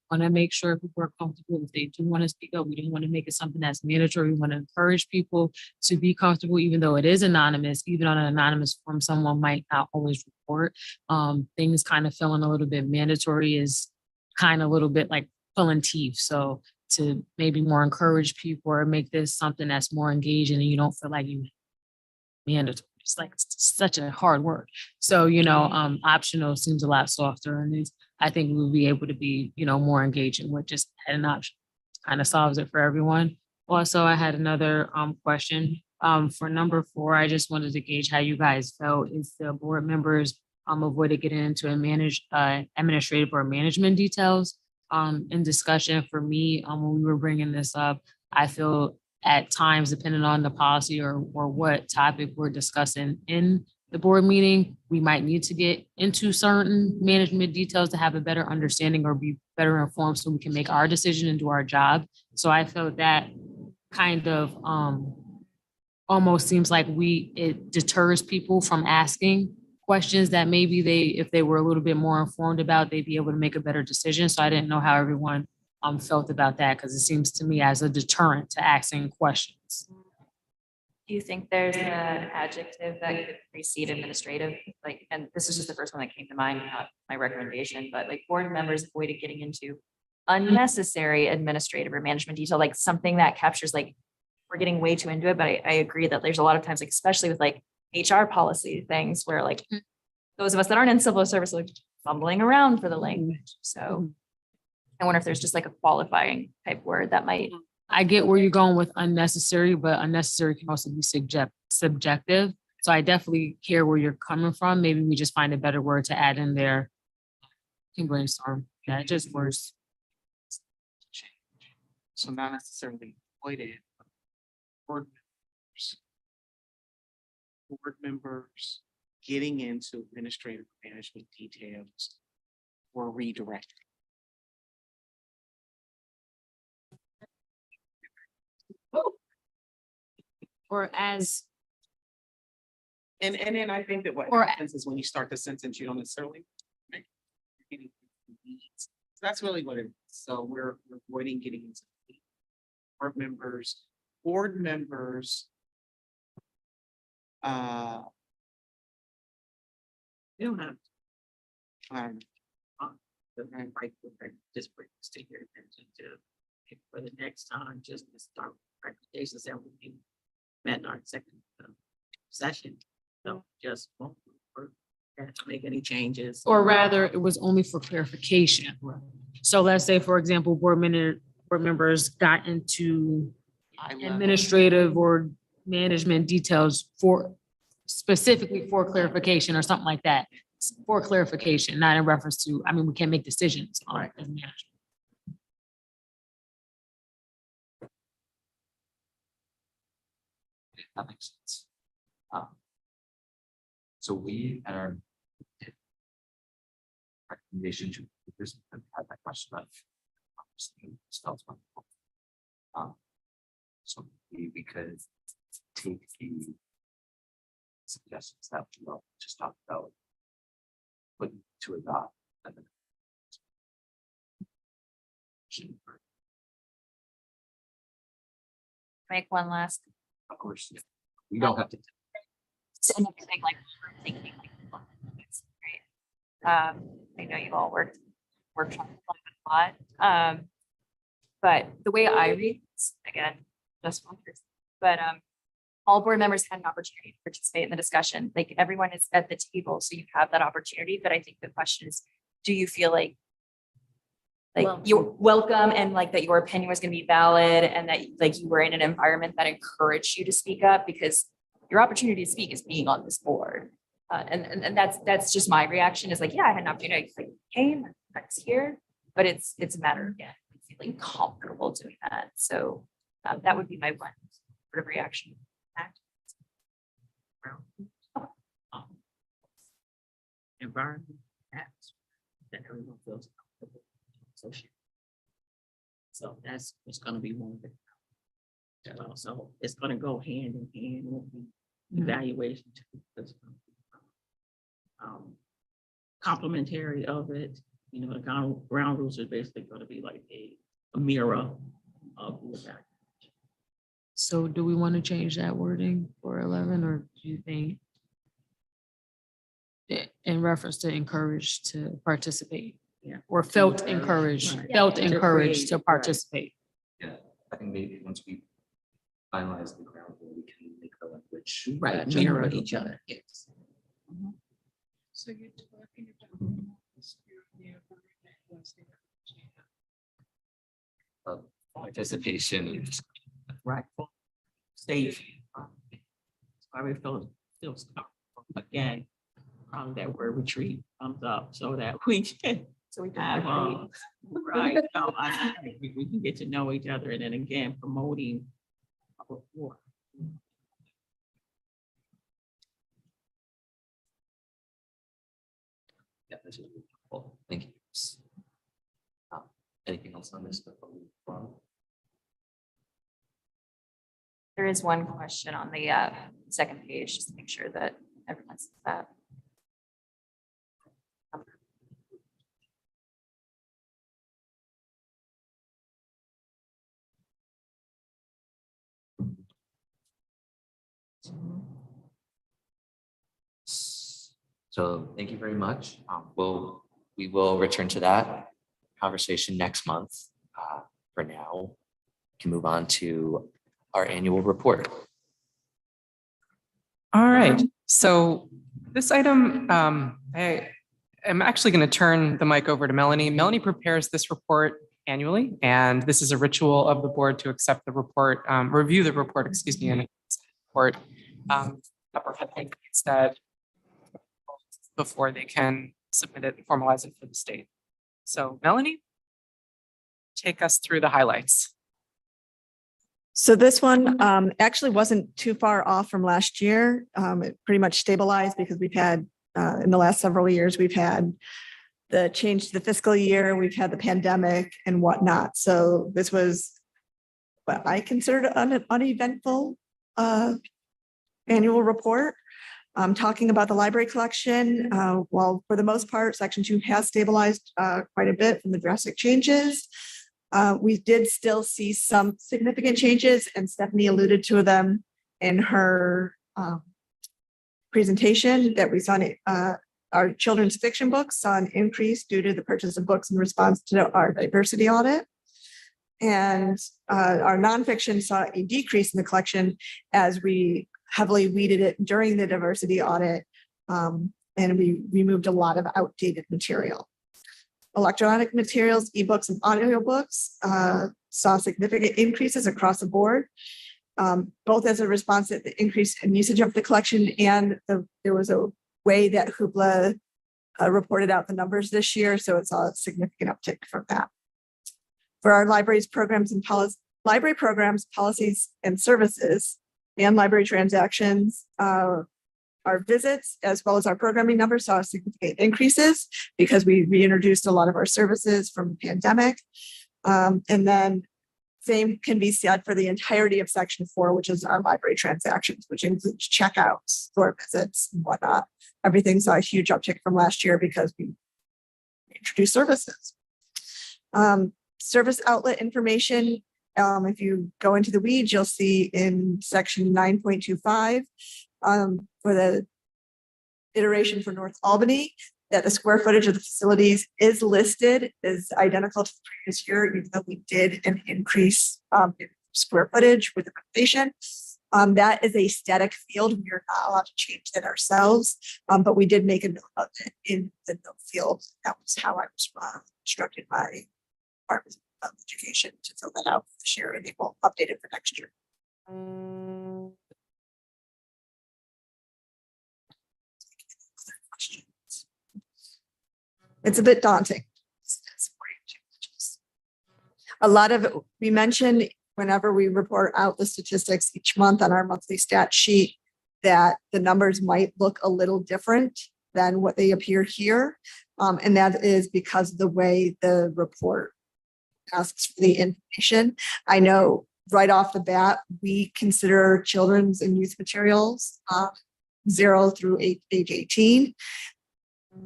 Want to make sure people are comfortable. If they do want to speak up, we don't want to make it something that's mandatory. We want to encourage people to be comfortable, even though it is anonymous. Even on an anonymous form, someone might not always report. Things kind of feeling a little bit mandatory is kind of a little bit like pulling teeth. So to maybe more encourage people or make this something that's more engaging and you don't feel like you mandatory. It's like such a hard word. So, optional seems a lot softer, and I think we'll be able to be, more engaging with just an option. Kind of solves it for everyone. Also, I had another question. For number 4, I just wanted to gauge how you guys felt. Is the board members avoided getting into administrative or management details in discussion? For me, when we were bringing this up, I feel at times, depending on the policy or what topic we're discussing in the board meeting, we might need to get into certain management details to have a better understanding or be better informed so we can make our decision and do our job. So I felt that kind of almost seems like it deters people from asking questions that maybe if they were a little bit more informed about, they'd be able to make a better decision. So I didn't know how everyone felt about that, because it seems to me as a deterrent to asking questions. Do you think there's an adjective that could precede administrative? Like, and this is just the first one that came to mind, not my recommendation, but like board members avoided getting into unnecessary administrative or management detail, like something that captures, like, we're getting way too into it, but I agree that there's a lot of times, like, especially with like HR policy things where like those of us that aren't in civil service, like fumbling around for the language. So I wonder if there's just like a qualifying type word that might I get where you're going with unnecessary, but unnecessary can also be subjective. So I definitely hear where you're coming from. Maybe we just find a better word to add in there. Can brainstorm. Yeah, it just works. So not necessarily avoided. But board members getting into administrative management details or redirect. Or as, And then I think that what Or- happens is when you start the sentence, you don't necessarily. make- getting into the weeds. So that's really what it is. So we're avoiding getting into. the weeds. Board members. You don't have Um, to right, just bring this to your attention to, for the next time, just to start recommendations that we met in our second session. So just won't make any changes. or rather, it was only for clarification. So let's say, for example, board members got into I love. administrative or management details for specifically for clarification or something like that. For clarification, not in reference to, I mean, we can't make decisions on it as management. That makes sense. So we at our recommendation to this had that question of spells wonderful. So we could take the suggestions that we just talked about, put to adopt. And then Make one last. of course, yeah, we don't have to. And everything like thinking like. It's great. I know you all worked on it a lot. But the way I read this, again, just one person, but all board members had an opportunity to participate in the discussion. Like everyone is at the table, so you have that opportunity. But I think the question is, do you feel like you're welcome and like that your opinion was going to be valid and that like you were in an environment that encouraged you to speak up, because your opportunity to speak is being on this board. And that's just my reaction is like, yeah, I had an opportunity. I came, I was here, but it's a matter of feeling comfortable doing that. So that would be my one sort of reaction. Environment, that everyone feels comfortable. So that's, it's gonna be one of the. So it's gonna go hand in hand with the evaluation. Too, because, complementary of it, you know, the ground rules are basically gonna be like a mirror of the evaluation. So do we want to change that wording for 11, or do you think in reference to encouraged to participate? Yeah. Or felt encouraged, Right. felt To encouraged create, to right. participate? Yeah, I think maybe once we finalize the ground rule, we can make the language. Right, mirror each other, yes. So you're talking about. Participation. Right. Safe. I would feel again, that word retreat comes up so that we can. So we can have, right, no, we can get to know each other and then again promoting. Our work. Yeah, this is really helpful. Thank you. Anything else on this? Before we move on? There is one question on the second page, just to make sure that everyone sees that. So thank you very much. We will return to that conversation next month. For now, we can move on to our annual report. All right, so this item, I am actually going to turn the mic over to Melanie. Melanie prepares this report annually. And this is a ritual of the board to accept the report, review the report, excuse me, and report Upper Hudson instead before they can submit it and formalize it for the state. So Melanie, take us through the highlights. So this one actually wasn't too far off from last year. It pretty much stabilized because we've had, in the last several years, we've had the change to the fiscal year, we've had the pandemic and whatnot. So this was what I considered an uneventful annual report. Talking about the library collection, while for the most part, section 2 has stabilized quite a bit from the drastic changes. We did still see some significant changes, and Stephanie alluded to them in her presentation, that we saw our children's fiction books saw an increase due to the purchase of books in response to our diversity audit. And our nonfiction saw a decrease in the collection as we heavily weeded it during the diversity audit, and we removed a lot of outdated material. Electronic materials, ebooks, and audiobooks saw significant increases across the board, both as a response to the increase in usage of the collection, and there was a way that Hoopla reported out the numbers this year, so it saw a significant uptick from that. For our libraries, programs, and library programs, policies, and services, and library transactions, our visits, as well as our programming numbers, saw significant increases because we reintroduced a lot of our services from the pandemic. And then same can be said for the entirety of section 4, which is our library transactions, which includes checkouts, store visits, and whatnot. Everything saw a huge uptick from last year because we introduced services. Service outlet information. If you go into the weeds, you'll see in section 9.25 for the iteration for North Albany that the square footage of the facilities is listed is identical to the previous year, even though we did an increase in square footage with the renovation. That is a static field. We are not allowed to change that ourselves, but we did make a note of it in the note field. That was how I was instructed by Department of Education to fill that out this year, and they will update it for next year. It's a bit daunting. A lot of it, we mentioned whenever we report out the statistics each month on our monthly stat sheet, that the numbers might look a little different than what they appear here. And that is because of the way the report asks for the information. I know right off the bat, we consider children's and youth materials 0 through age 18.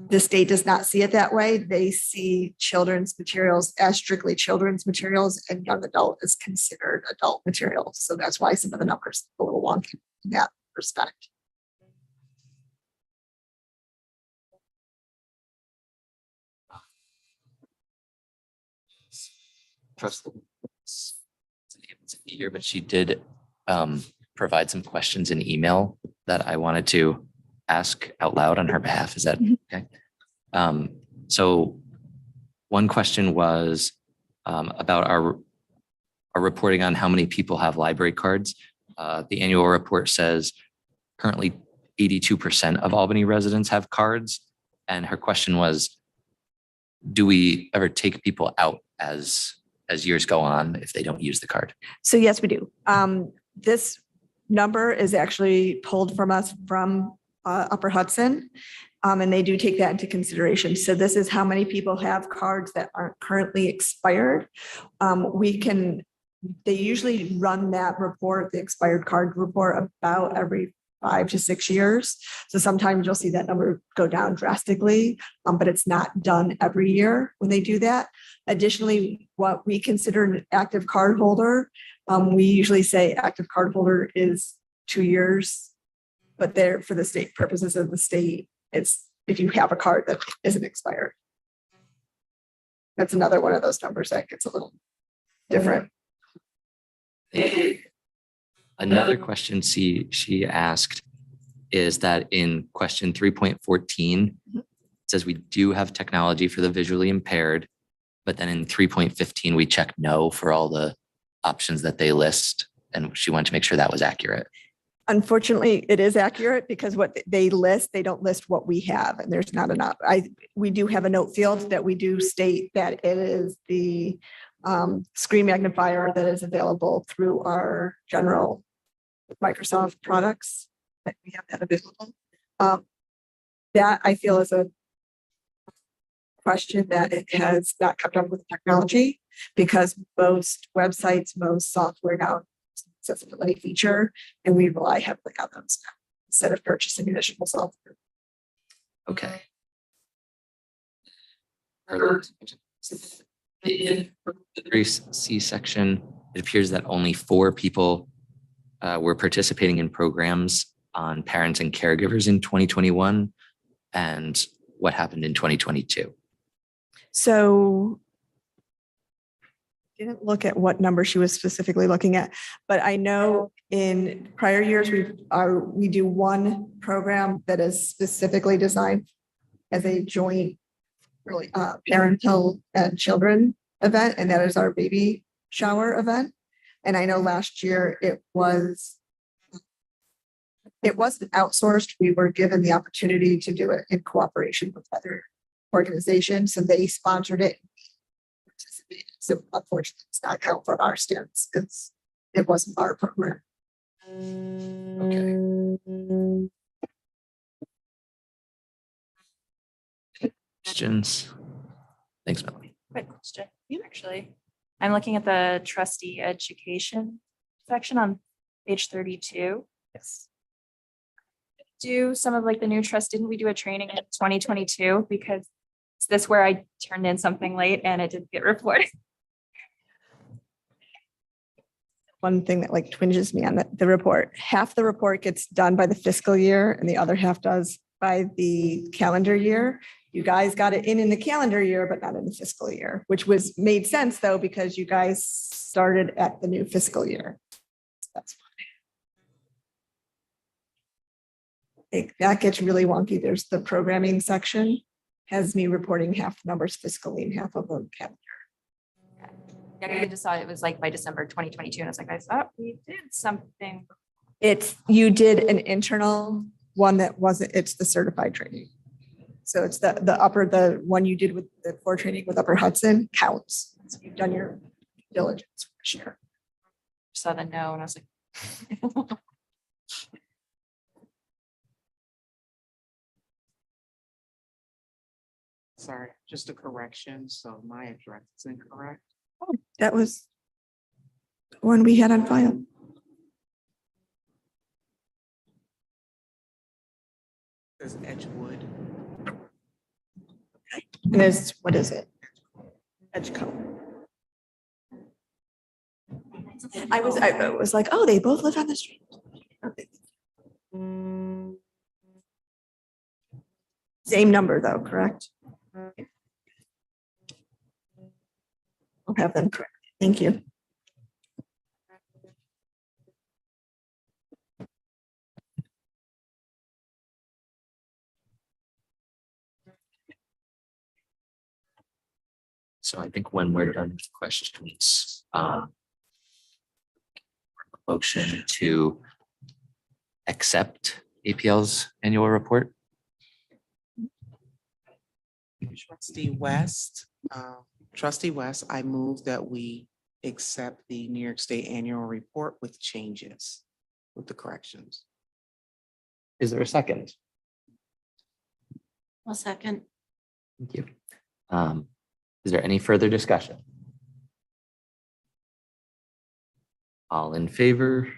The state does not see it that way. They see children's materials as strictly children's materials, and young adult is considered adult materials. So that's why some of the numbers are a little wonky in that respect. Trustees able to be here, but she did provide some questions in email that I wanted to ask out loud on her behalf. Is that okay? So one question was about our reporting on how many people have library cards. The annual report says currently 82% of Albany residents have cards. And her question was, do we ever take people out as years go on if they don't use the card? So yes, we do. This number is actually pulled from us from Upper Hudson, and they do take that into consideration. So this is how many people have cards that aren't currently expired. They usually run that report, the expired card report, about every 5 to 6 years. So sometimes you'll see that number go down drastically, but it's not done every year when they do that. Additionally, what we consider an active card holder, we usually say active card holder is 2 years, but there for the state purposes of the state, it's if you have a card that isn't expired. That's another one of those numbers that gets a little different. Another question she asked is that in question 3.14, it says we do have technology for the visually impaired. But then in 3.15, we check no for all the options that they list. And she wanted to make sure that was accurate. Unfortunately, it is accurate because what they list, they don't list what we have, and there's not enough. We do have a note field that we do state that it is the screen magnifier that is available through our general Microsoft products that we have that available. That I feel is a question that it has not kept up with technology, because most websites, most software now accessibility feature, and we rely heavily on those now instead of purchasing additional software. Okay. Further, in the 3C section, it appears that only 4 people were participating in programs on parents and caregivers in 2021, and what happened in 2022. So didn't look at what number she was specifically looking at, but I know in prior years, we do one program that is specifically designed as a joint really parental and children event, and that is our baby shower event. And I know last year it wasn't outsourced. We were given the opportunity to do it in cooperation with other organizations, so they sponsored it. So unfortunately, it's not count for our students because it wasn't our program. Okay. Questions? Thanks, Melanie. Quick question, actually. I'm looking at the trustee education section on page 32. Yes. Do some of like the new trust, didn't we do a training in 2022? Because is this where I turned in something late and it didn't get reported? One thing that like twinges me on the report, half the report gets done by the fiscal year and the other half does by the calendar year. You guys got it in the calendar year, but not in the fiscal year, which made sense though, because you guys started at the new fiscal year. That's fine. That gets really wonky. There's the programming section has me reporting half the numbers fiscally and half of them calendar. Yeah, I just saw it was like by December 2022, and I was like, I thought we did something. You did an internal one that wasn't, it's the certified training. So it's the one you did with the core training with Upper Hudson counts. So you've done your diligence for sure. Saw the no, and I was like. Sorry, just a correction. So my address is incorrect. That was the one we had on file. It's Edgewood. And it's, what is it? Edgecombe. I was like, oh, they both live on the street. Okay. Same number though, correct? I'll have them correct. Thank you. So I think when we're done with questions, motion to accept APL's annual report. Trustee West, I move that we accept the New York State Annual Report with changes, with the corrections. Is there a second? I'll second. Thank you. Is there any further discussion? All in favor?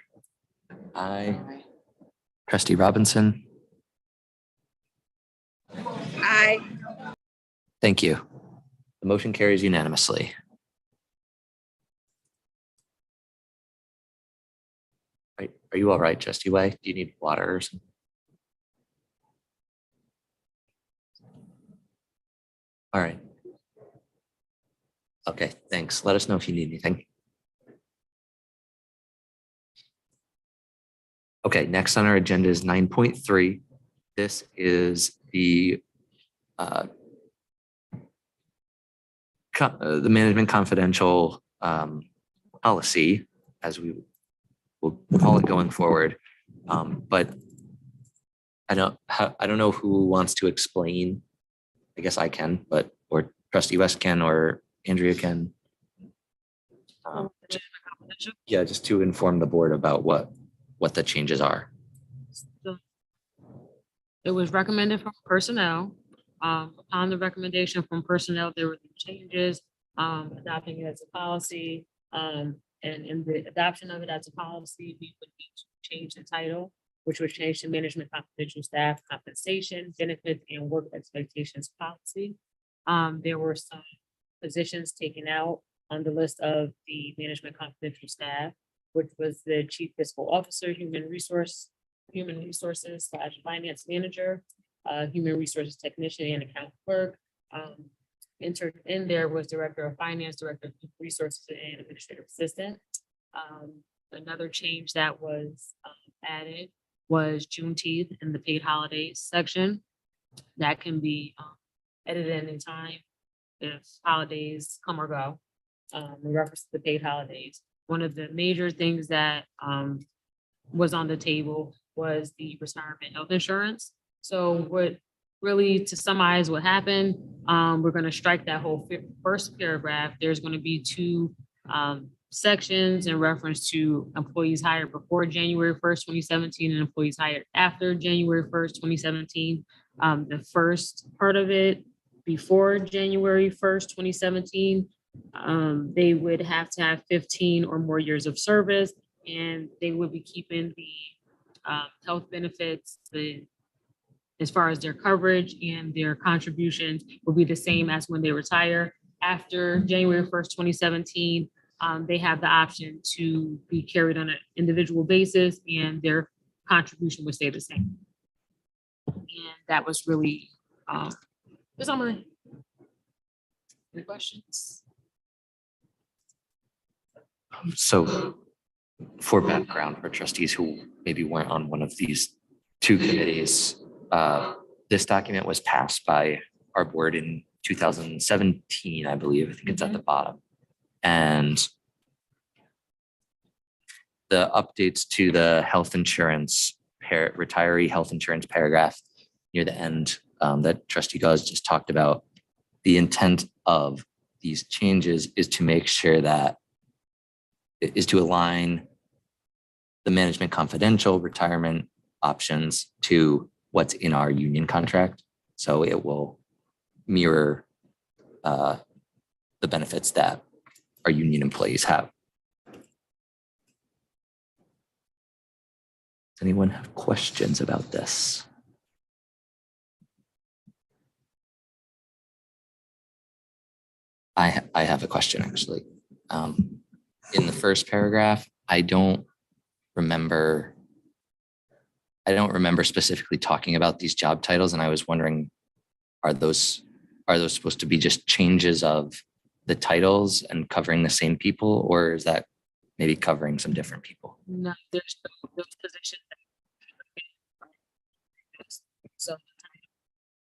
Aye. Trustee Robinson? Aye. Thank you. The motion carries unanimously. Are you all right, Trustee Way? Do you need water or something? All right. Okay, thanks. Let us know if you need anything. Okay, next on our agenda is 9.3. This is the the management confidential policy, as we will call it going forward. But I don't know who wants to explain. I guess I can, but, or Trustee West can, or Andrea can. Yeah, just to inform the board about what the changes are. It was recommended from personnel. Upon the recommendation from personnel, there were changes, adopting it as a policy. And in the adoption of it as a policy, we would need to change the title, which would change to management confidential staff compensation, benefits, and work expectations policy. There were some positions taken out on the list of the management confidential staff, which was the chief fiscal officer, human resources / finance manager, human resources technician, and account clerk. Entered in there was director of finance, director of human resources, and administrative assistant. Another change that was added was Juneteenth in the paid holidays section. That can be edited in time if holidays come or go. In reference to the paid holidays, one of the major things that was on the table was the retirement health insurance. So what really, to summarize what happened, we're going to strike that whole first paragraph. There's going to be two sections in reference to employees hired before January 1st, 2017 and employees hired after January 1st, 2017. The first part of it, before January 1st, 2017, they would have to have 15 or more years of service, and they would be keeping the health benefits, as far as their coverage and their contributions will be the same as when they retire. After January 1st, 2017, they have the option to be carried on an individual basis, and their contribution would stay the same. And that was really the summary. Any questions? So for background, for trustees who maybe weren't on one of these two committees, this document was passed by our board in 2017, I believe. I think it's at the bottom. And the updates to the health insurance, retiree health insurance paragraph near the end that Trustee Gause just talked about, the intent of these changes is to make sure that is to align the management confidential retirement options to what's in our union contract. So it will mirror the benefits that our union employees have. Does anyone have questions about this? I have a question, actually. In the first paragraph, I don't remember specifically talking about these job titles, and I was wondering, are those supposed to be just changes of the titles and covering the same people, or is that maybe covering some different people? No, there's those positions. So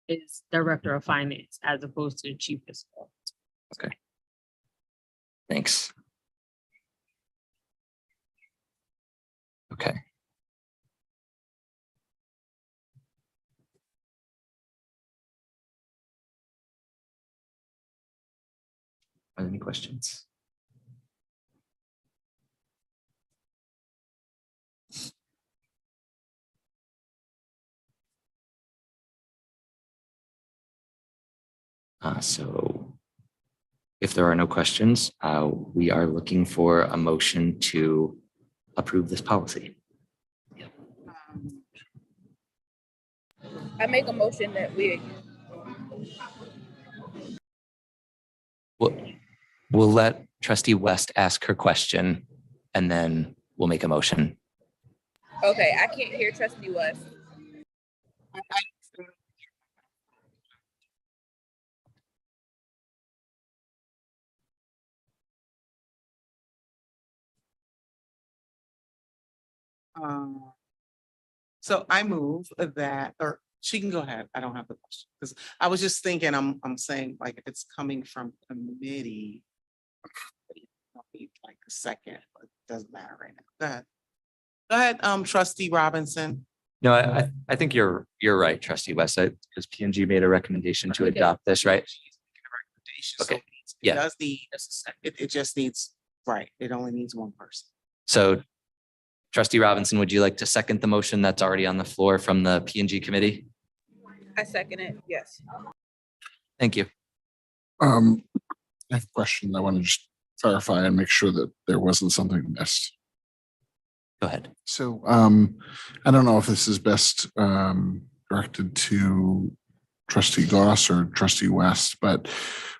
is director of finance as opposed to chief fiscal. Okay. Thanks. Okay. Are there any questions? So if there are no questions, we are looking for a motion to approve this policy. I make a motion that we. We'll let Trustee West ask her question, and then we'll make a motion. Okay, I can't hear Trustee West. So I move that, or She can go ahead. I don't have the question. Because I was just thinking, I'm saying like if it's coming from committee. Like a second, but it doesn't matter right now. Go ahead. Go ahead, trustee Robinson. No, I think you're right, trustee West, because P and G made a recommendation to adopt this, right? Recommendation, so Okay, it yeah. does need, it just needs, right, it only needs one person. So trustee Robinson, would you like to second the motion that's already on the floor from the P and G committee? I second it, yes. Thank you. I have a question. I want to just clarify and make sure that there wasn't something missed. Go ahead. So I don't know if this is best directed to trustee Goss or trustee West, but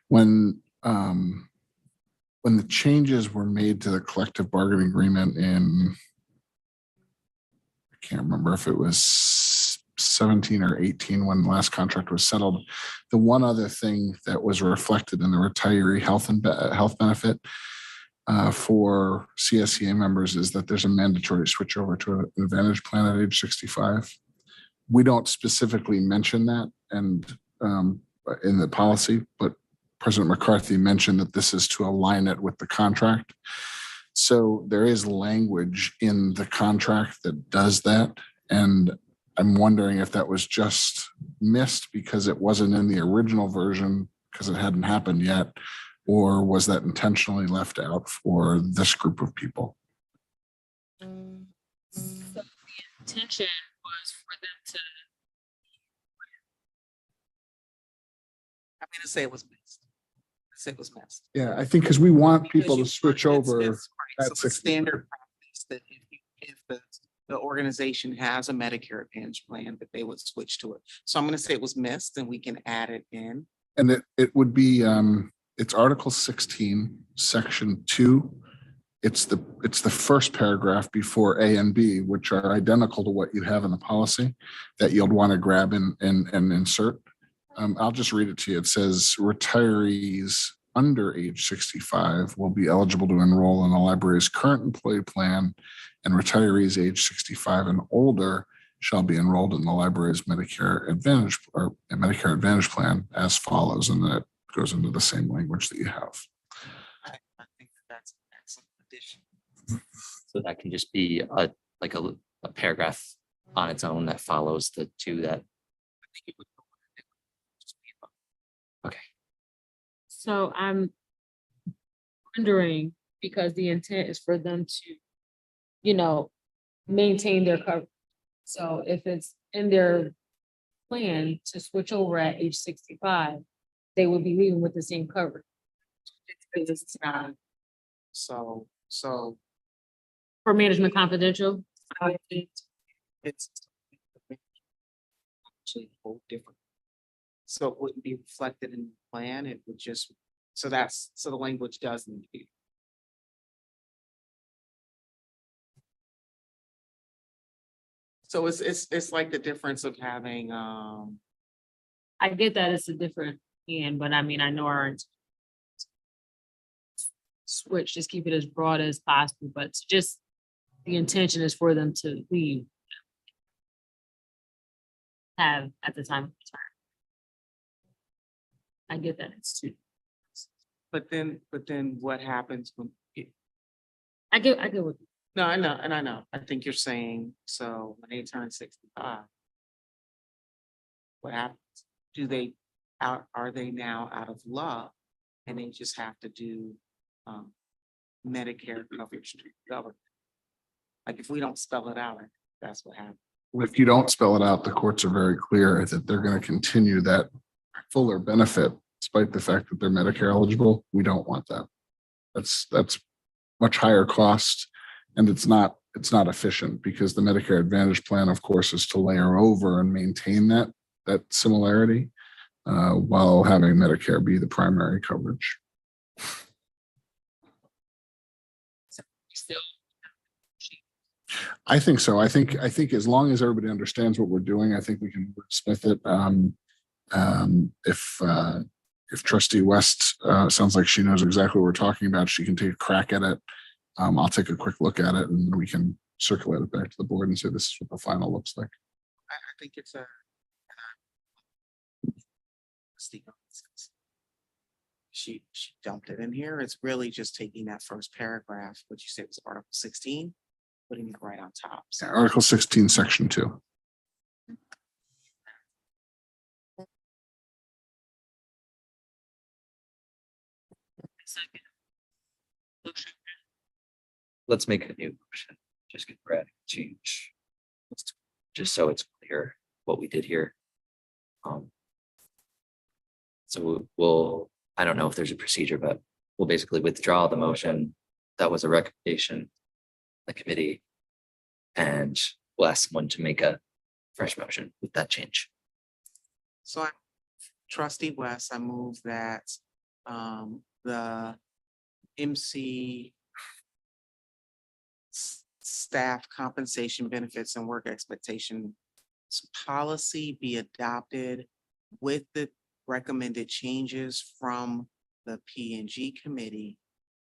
when the changes were made to the collective bargaining agreement in, I can't remember if it was 17 or 18 when the last contract was settled. The one other thing that was reflected in the retiree health and health benefit for CSEA members is that there's a mandatory switch over to an Advantage plan at age 65. We don't specifically mention that and in the policy, but President McCarthy mentioned that this is to align it with the contract. So there is language in the contract that does that. And I'm wondering if that was just missed because it wasn't in the original version because it hadn't happened yet, or was that intentionally left out for this group of people? So the intention was for them to. I'm gonna say it was missed. Say it was missed. Yeah, I think because we want Because people to you- switch it's- over. it's right. at So the 60. standard practice that if the organization has a Medicare Advantage plan, that they would switch to it. So I'm gonna say it was missed and we can add it in. And it would be, it's Article 16, Section 2. It's the first paragraph before A and B, which are identical to what you have in the policy that you'll want to grab and insert. I'll just read it to you. It says retirees under age 65 will be eligible to enroll in the library's current employee plan, and retirees age 65 and older shall be enrolled in the library's Medicare Advantage or Medicare Advantage plan as follows. And that goes into the same language that you have. I think that's an excellent addition. So that can just be a paragraph on its own that follows the two that. Okay. So I'm wondering, because the intent is for them to, maintain their coverage. So if it's in their plan to switch over at age 65, they would be leaving with the same coverage. It's not. So For management confidential, it's actually a whole different. So it wouldn't be reflected in the plan. It would just, so the language does need to be. So it's like the difference of having, I get that it's a different end, but I mean, I know our switch, just keep it as broad as possible, but it's just the intention is for them to leave. Have at the time of retirement. I get that it's too. but then what happens when? I get what. No, I know. I think you're saying, so when they turn 65. What happens? Are they now out of luck? And they just have to do Medicare coverage to the government? Like if we don't spell it out, that's what happens. If you don't spell it out, the courts are very clear that they're going to continue that fuller benefit despite the fact that they're Medicare eligible. We don't want that. That's much higher cost, and it's not efficient because the Medicare Advantage plan, of course, is to layer over and maintain that similarity while having Medicare be the primary coverage. I think so. I think as long as everybody understands what we're doing, I think we can wordsmith it. If Trustee West sounds like she knows exactly what we're talking about, she can take a crack at it. I'll take a quick look at it and we can circulate it back to the board and say this is what the final looks like. I think it's an trustee. She dumped it in here. It's really just taking that first paragraph, what you said was Article 16, putting it right on top. So Article 16, Section 2. Let's make a new motion, just get ready to change. Just so it's clear what we did here. So we'll, I don't know if there's a procedure, but we'll basically withdraw the motion. That was a recommendation, the committee. And we'll ask someone to make a fresh motion with that change. So I, trustee West, I move that the MC staff compensation benefits and work expectation policy be adopted with the recommended changes from the P&G committee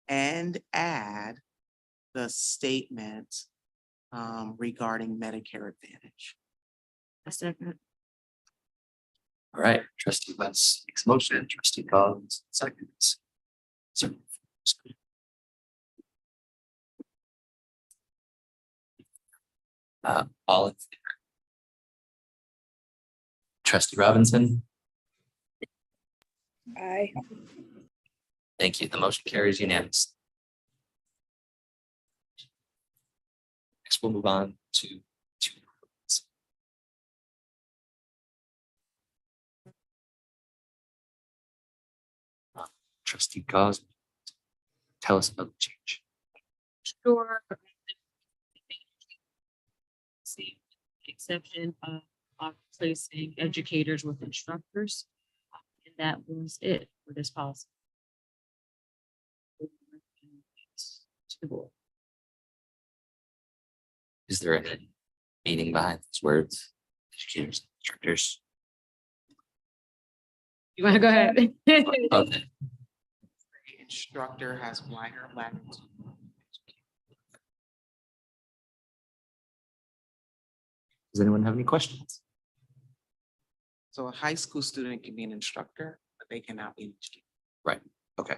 and add the statement regarding Medicare Advantage. All right, trustee West makes a motion, trustee Collins seconds. So, all in favor? Trustee Robinson, Aye. thank you. The motion carries unanimous. Next, we'll move on to trustee Cos. Tell us about the change. Sure. See, exception of placing educators with instructors. And that was it for this policy. To the board. Is there any meaning behind these words? Educators, instructors. You want to go ahead? Okay. Instructor has wider latitude. Does anyone have any questions? So a high school student can be an instructor, but they cannot be an educator. Right, okay.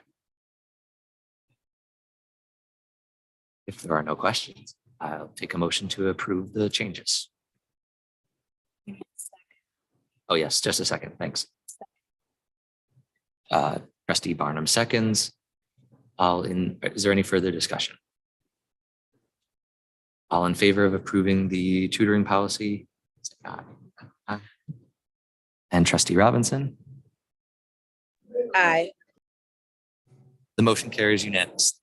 If there are no questions, I'll take a motion to approve the changes. Oh, yes, just a second, thanks. Trustee Barnum seconds. Is there any further discussion? All in favor of approving the tutoring policy? Say aye. Aye. And trustee Robinson? Aye. The motion carries unanimously.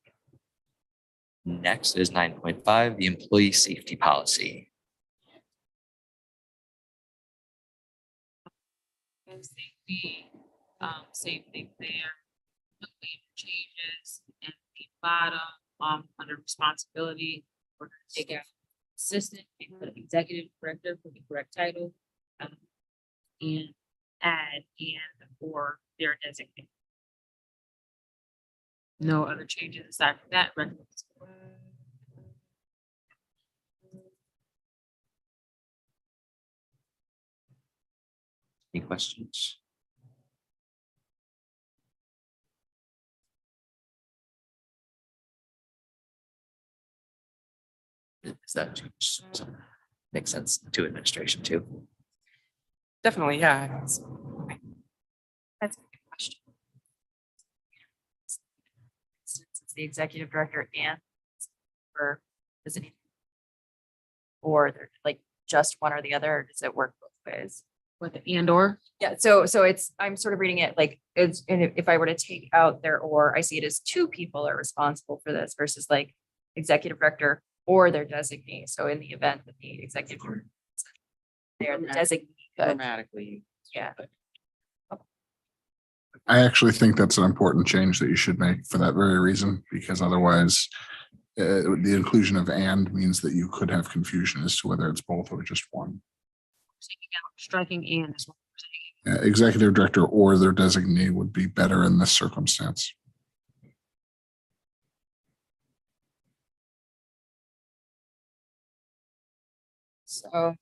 Next is 9.5, the employee safety policy. And safety, same thing there. No major changes and the bottom, under responsibility, we're gonna take out assistant and put executive director for the correct title. And add and or their designate. No other changes aside from that. Any questions? Is that makes sense to administration too? Definitely, yeah. That's a good question. Since it's the executive director and or does it need or they're like just one or the other, or does it work both ways? With the and or? Yeah, so it's, I'm sort of reading it like it's, and if I were to take out their or, I see it as two people are responsible for this versus like executive director or their designee. So in the event that the executive director, they're the designee. could- Automatically. Yeah. I actually think that's an important change that you should make for that very reason, because otherwise the inclusion of and means that you could have confusion as to whether it's both or just one. Striking and is what we're saying. Executive director or their designee would be better in this circumstance. So.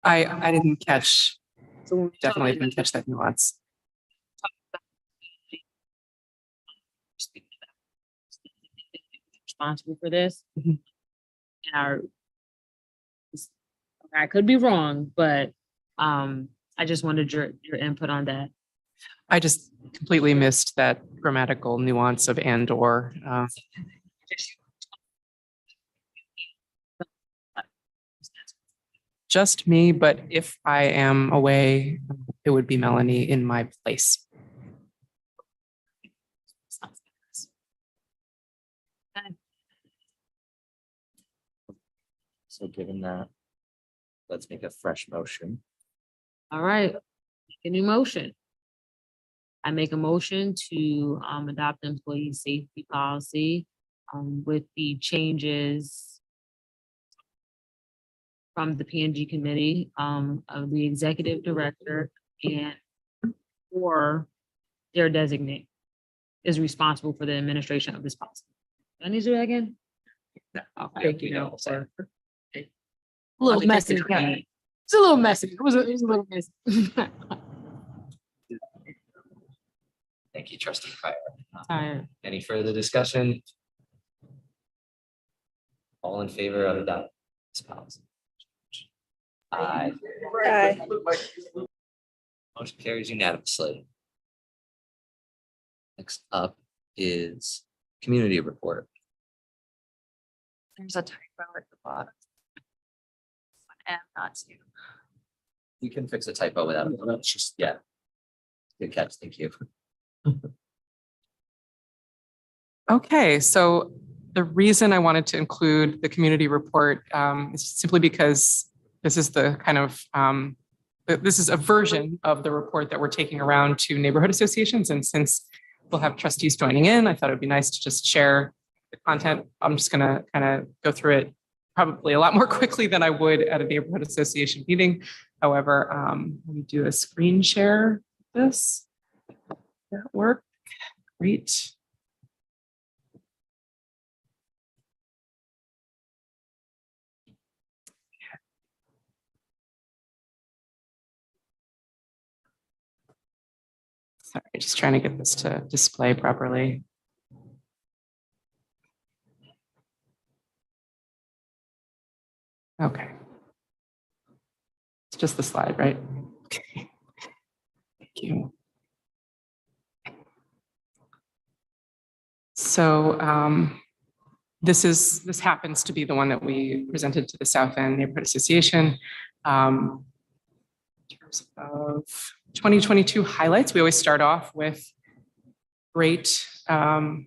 I didn't catch, So when we talk definitely about didn't catch that nuance. responsible for this. Mhm. And I could be wrong, but I just wanted your input on that. I just completely missed that grammatical nuance of and or. Just me, but if I am away, it would be Melanie in my place. So given that, let's make a fresh motion. All right, make a new motion. I make a motion to adopt the employee safety policy with the changes from the P&G committee of the executive director and or their designate is responsible for the administration of this policy. Do I need to do that again? Okay. Thank you. No, A Let little me take messy. the Yeah. train. It's a little messy. It was a little messy. Thank you, trustee Fire. Tired. Any further discussion? All in favor of adopting this policy? Aye. Motion carries unanimously. Next up is community report. There's a typo at the bottom. And not two. We can fix a typo without. That's just. Yeah. Good catch, thank you. Okay, so the reason I wanted to include the community report is simply because this is the kind of, this is a version of the report that we're taking around to neighborhood associations. And since we'll have trustees joining in, I thought it'd be nice to just share the content. I'm just gonna kind of go through it probably a lot more quickly than I would at a neighborhood association meeting. However, let me do a screen share this. That work? Great. Sorry, just trying to get this to display properly. Okay. It's just the slide, right? Okay. Thank you. So this happens to be the one that we presented to the South End Neighborhood Association. In terms of 2022 highlights, we always start off with great. Oh,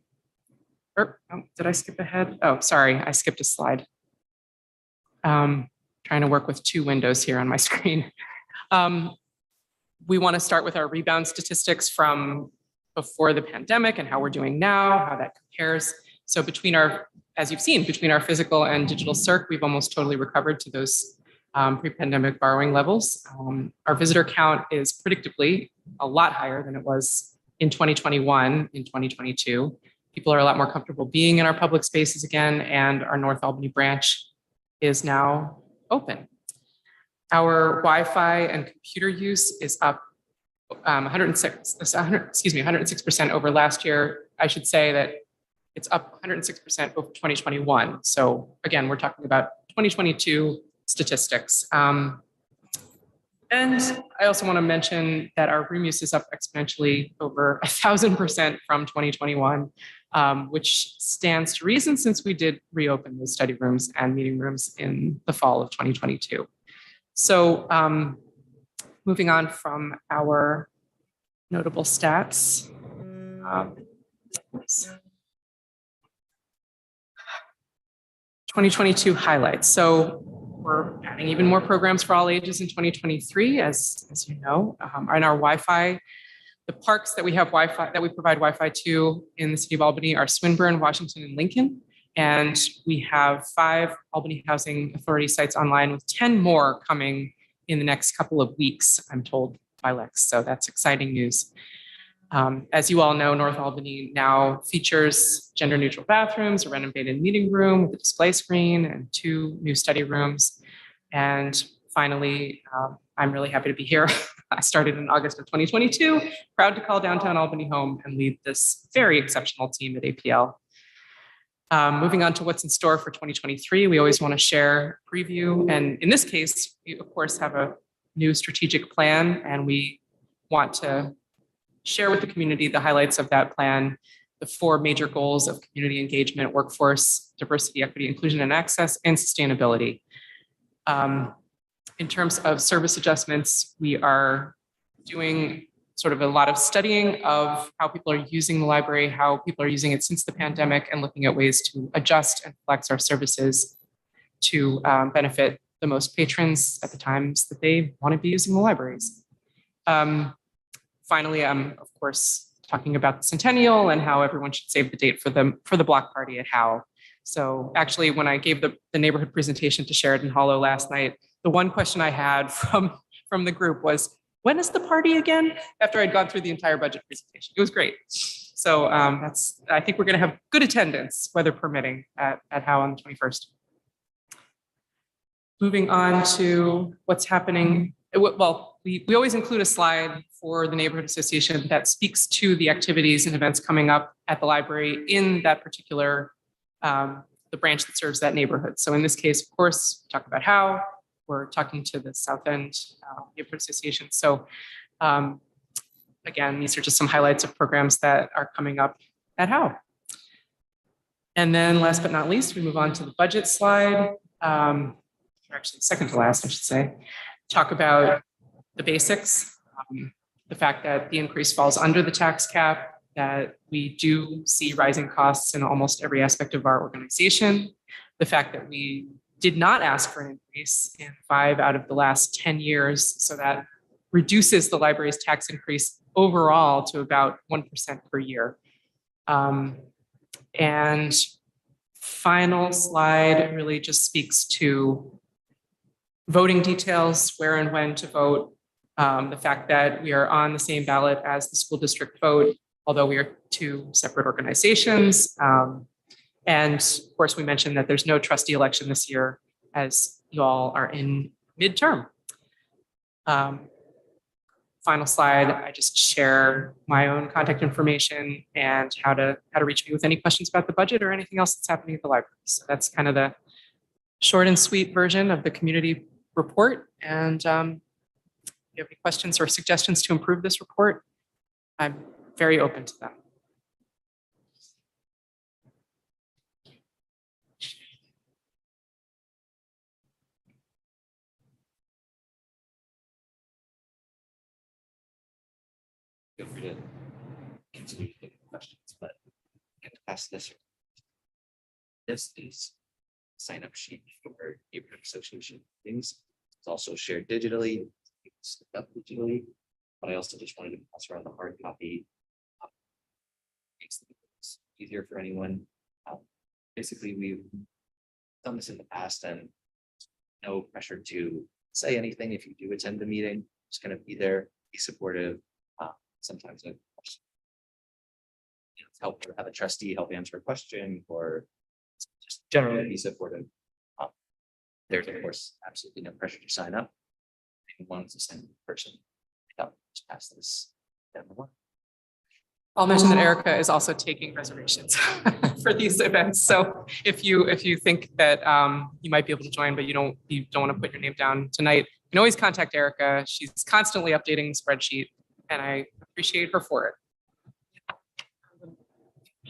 did I skip ahead? Oh, sorry, I skipped a slide. Trying to work with two windows here on my screen. We want to start with our rebound statistics from before the pandemic and how we're doing now, how that compares. So between our, as you've seen, between our physical and digital circ, we've almost totally recovered to those pre-pandemic borrowing levels. Our visitor count is predictably a lot higher than it was in 2021, in 2022. People are a lot more comfortable being in our public spaces again, and our North Albany branch is now open. Our Wi-Fi and computer use is up 106% over last year. I should say that it's up 106% over 2021. So again, we're talking about 2022 statistics. And I also want to mention that our room use is up exponentially over 1,000% from 2021, which stands to reason since we did reopen those study rooms and meeting rooms in the fall of 2022. So moving on from our notable stats. 2022 highlights. So we're adding even more programs for all ages in 2023, as you know, and our Wi-Fi. The parks that we have Wi-Fi, that we provide Wi-Fi to in the city of Albany are Swinburne, Washington, and Lincoln. And we have 5 Albany Housing Authority sites online with 10 more coming in the next couple of weeks, I'm told by Lex. So that's exciting news. As you all know, North Albany now features gender neutral bathrooms, a renovated meeting room with a display screen, and 2 new study rooms. And finally, I'm really happy to be here. I started in August of 2022, proud to call downtown Albany home and lead this very exceptional team at APL. Moving on to what's in store for 2023, we always want to share preview. And in this case, we of course have a new strategic plan, and we want to share with the community the highlights of that plan, the 4 major goals of community engagement, workforce, diversity, equity, inclusion, and access, and sustainability. In terms of service adjustments, we are doing sort of a lot of studying of how people are using the library, how people are using it since the pandemic, and looking at ways to adjust and flex our services to benefit the most patrons at the times that they want to be using the libraries. Finally, I'm of course talking about the centennial and how everyone should save the date for the block party at Howe. So actually, when I gave the neighborhood presentation to Sheridan Hollow last night, the one question I had from the group was, when is the party again? After I'd gone through the entire budget presentation. It was great. So I think we're going to have good attendance, weather permitting, at Howe on the 21st. Moving on to what's happening. Well, we always include a slide for the neighborhood association that speaks to the activities and events coming up at the library in that particular, the branch that serves that neighborhood. So in this case, of course, talk about how we're talking to the South End Neighborhood Association. So again, these are just some highlights of programs that are coming up at Howe. And then last but not least, we move on to the budget slide. Actually, second to last, I should say. Talk about the basics, the fact that the increase falls under the tax cap, that we do see rising costs in almost every aspect of our organization, the fact that we did not ask for an increase in 5 out of the last 10 years, so that reduces the library's tax increase overall to about 1% per year. And final slide really just speaks to voting details, where and when to vote, the fact that we are on the same ballot as the school district vote, although we are 2 separate organizations. And of course, we mentioned that there's no trustee election this year, as you all are in midterm. Final slide, I just share my own contact information and how to reach me with any questions about the budget or anything else that's happening at the library. So that's kind of the short and sweet version of the community report. And if you have any questions or suggestions to improve this report, I'm very open to them. Feel free to continue to take questions, but I can pass this. This is sign up sheet for neighborhood association things. It's also shared digitally, it's up digitally, but I also just wanted to pass around the hard copy. Makes things easier for anyone. Basically, we've done this in the past, and no pressure to say anything if you do attend the meeting. Just going to be there, be supportive. Sometimes a question, help have a trustee help answer a question, or just generally be supportive. There's of course absolutely no pressure to sign up. If you want to send a person, just pass this down the line. I'll mention that Erica is also taking reservations for these events. So if you think that you might be able to join, but you don't want to put your name down tonight, you can always contact Erica. She's constantly updating the spreadsheet, and I appreciate her for it.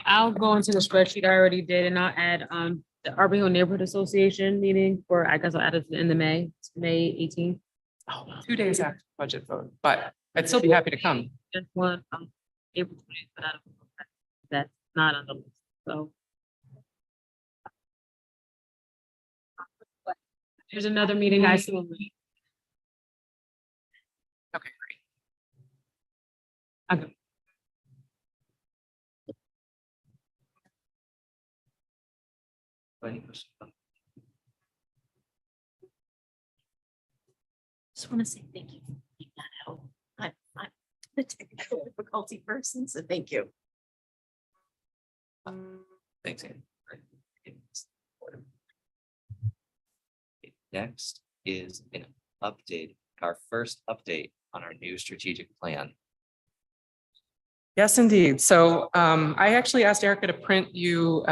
I'll go into the spreadsheet I already did, and I'll add the Arbor Hill Neighborhood Association meeting for, I guess I'll add it in the May 18th. Oh, 2 days after the budget vote, but I'd still be happy to come. Just one April 20th, but I don't know if that's not on the list. So there's another meeting I still need. Okay, great. Okay. Any questions? Just want to say thank you for bringing that out. I'm the technical difficulty person, so thank you. Thanks, Andy. Next is an update, our first update on our new strategic plan. Yes, indeed. So I actually asked Erica to print you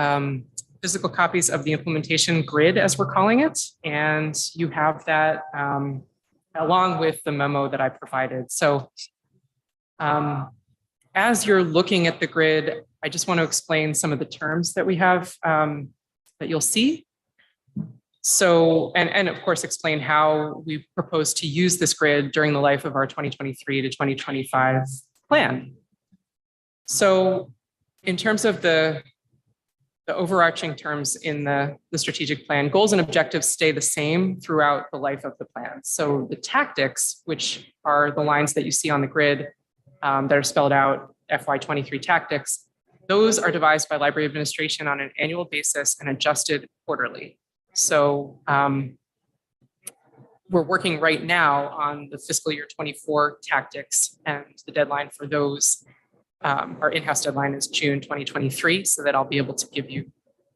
physical copies of the implementation grid, as we're calling it, and you have that along with the memo that I provided. So as you're looking at the grid, I just want to explain some of the terms that we have that you'll see. So, and of course, explain how we propose to use this grid during the life of our 2023 to 2025 plan. So in terms of the overarching terms in the strategic plan, goals and objectives stay the same throughout the life of the plan. So the tactics, which are the lines that you see on the grid that are spelled out, FY23 tactics, those are devised by library administration on an annual basis and adjusted quarterly. So we're working right now on the fiscal year 24 tactics, and the deadline for those, our in-house deadline is June 2023, so that I'll be able to give you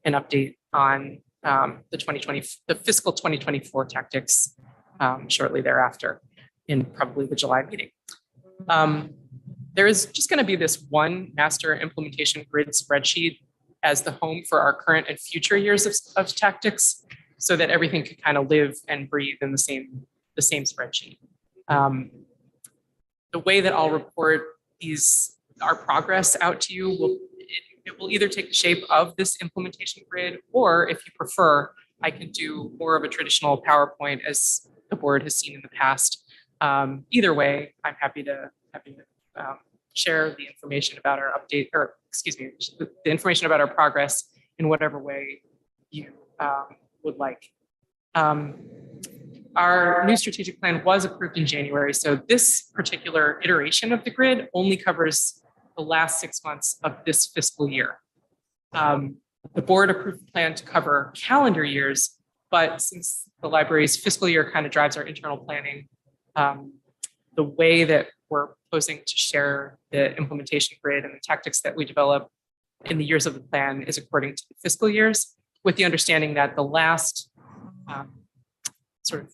an update on the fiscal 2024 tactics shortly thereafter in probably the July meeting. There is just going to be this one master implementation grid spreadsheet as the home for our current and future years of tactics, so that everything can kind of live and breathe in the same spreadsheet. The way that I'll report our progress out to you it will either take the shape of this implementation grid, or if you prefer, I can do more of a traditional PowerPoint as the board has seen in the past. Either way, I'm happy to share the information about our update, or excuse me, the information about our progress in whatever way you would like. Our new strategic plan was approved in January, so this particular iteration of the grid only covers the last 6 months of this fiscal year. The board approved the plan to cover calendar years, but since the library's fiscal year kind of drives our internal planning, the way that we're proposing to share the implementation grid and the tactics that we develop in the years of the plan is according to the fiscal years, with the understanding that the last sort of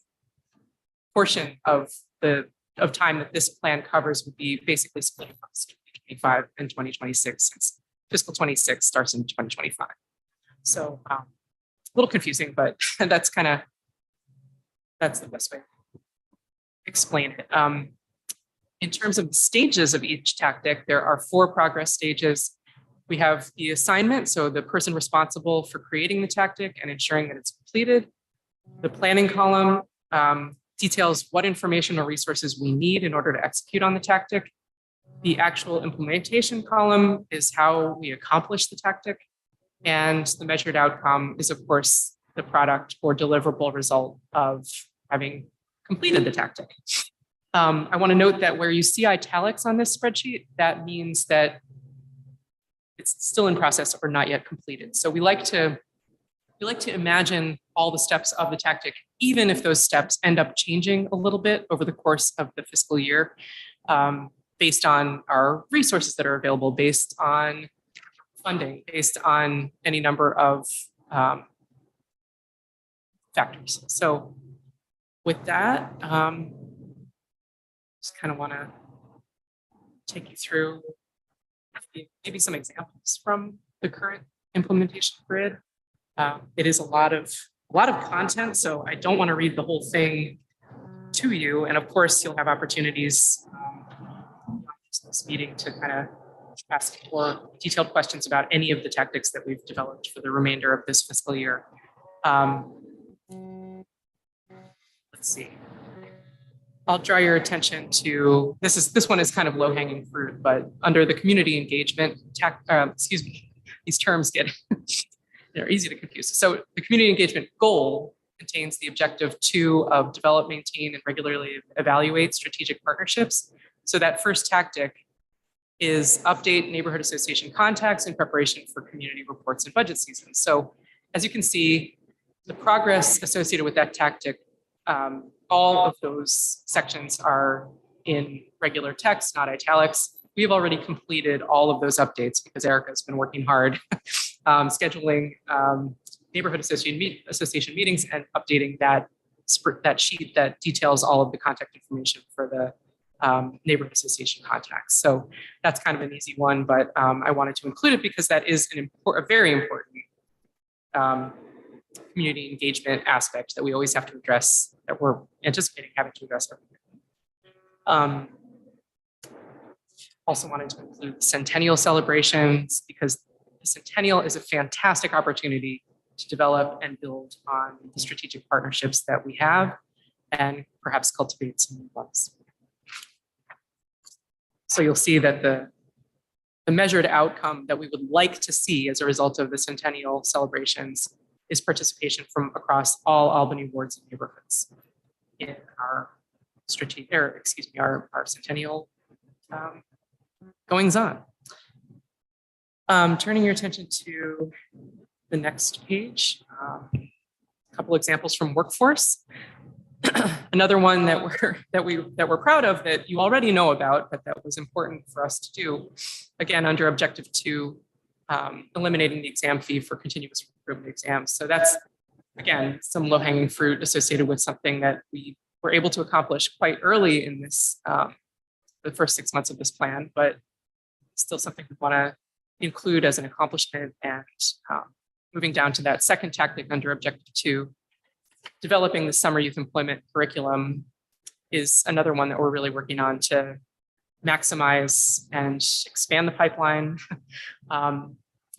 portion of time that this plan covers would be basically split across 2025 and 2026, since fiscal 26 starts in 2025. So a little confusing, but that's the best way to explain it. In terms of the stages of each tactic, there are 4 progress stages. We have the assignment, so the person responsible for creating the tactic and ensuring that it's completed. The planning column details what information or resources we need in order to execute on the tactic. The actual implementation column is how we accomplish the tactic. And the measured outcome is, of course, the product or deliverable result of having completed the tactic. I want to note that where you see italics on this spreadsheet, that means that it's still in process or not yet completed. So we like to imagine all the steps of the tactic, even if those steps end up changing a little bit over the course of the fiscal year, based on our resources that are available, based on funding, based on any number of factors. So with that, just kind of want to take you through maybe some examples from the current implementation grid. It is a lot of content, so I don't want to read the whole thing to you. And of course, you'll have opportunities in this meeting to kind of ask more detailed questions about any of the tactics that we've developed for the remainder of this fiscal year. Let's see. I'll draw your attention to this one is kind of low-hanging fruit, but under the community engagement, these terms get they're easy to confuse. So the community engagement goal contains the objective 2 of develop, maintain, and regularly evaluate strategic partnerships. So that first tactic is update neighborhood association contacts in preparation for community reports and budget season. So as you can see, the progress associated with that tactic, all of those sections are in regular text, not italics. We've already completed all of those updates because Erica's been working hard scheduling neighborhood association meetings and updating that that sheet that details all of the contact information for the neighborhood association contacts. So that's kind of an easy one, but I wanted to include it because that is a very important community engagement aspect that we always have to address, that we're anticipating having to address every year. Also wanted to include the centennial celebrations because the centennial is a fantastic opportunity to develop and build on the strategic partnerships that we have and perhaps cultivate some new ones. So you'll see that the measured outcome that we would like to see as a result of the centennial celebrations is participation from across all Albany wards and neighborhoods in our strategic, or excuse me, our centennial goings on. Turning your attention to the next page, a couple examples from workforce. Another one that we're proud of that you already know about, but that was important for us to do. Again, under objective 2, eliminating the exam fee for continuous improvement exams. So that's, again, some low-hanging fruit associated with something that we were able to accomplish quite early in this, the first 6 months of this plan, but still something we want to include as an accomplishment. And moving down to that second tactic under objective 2, developing the summer youth employment curriculum is another one that we're really working on to maximize and expand the pipeline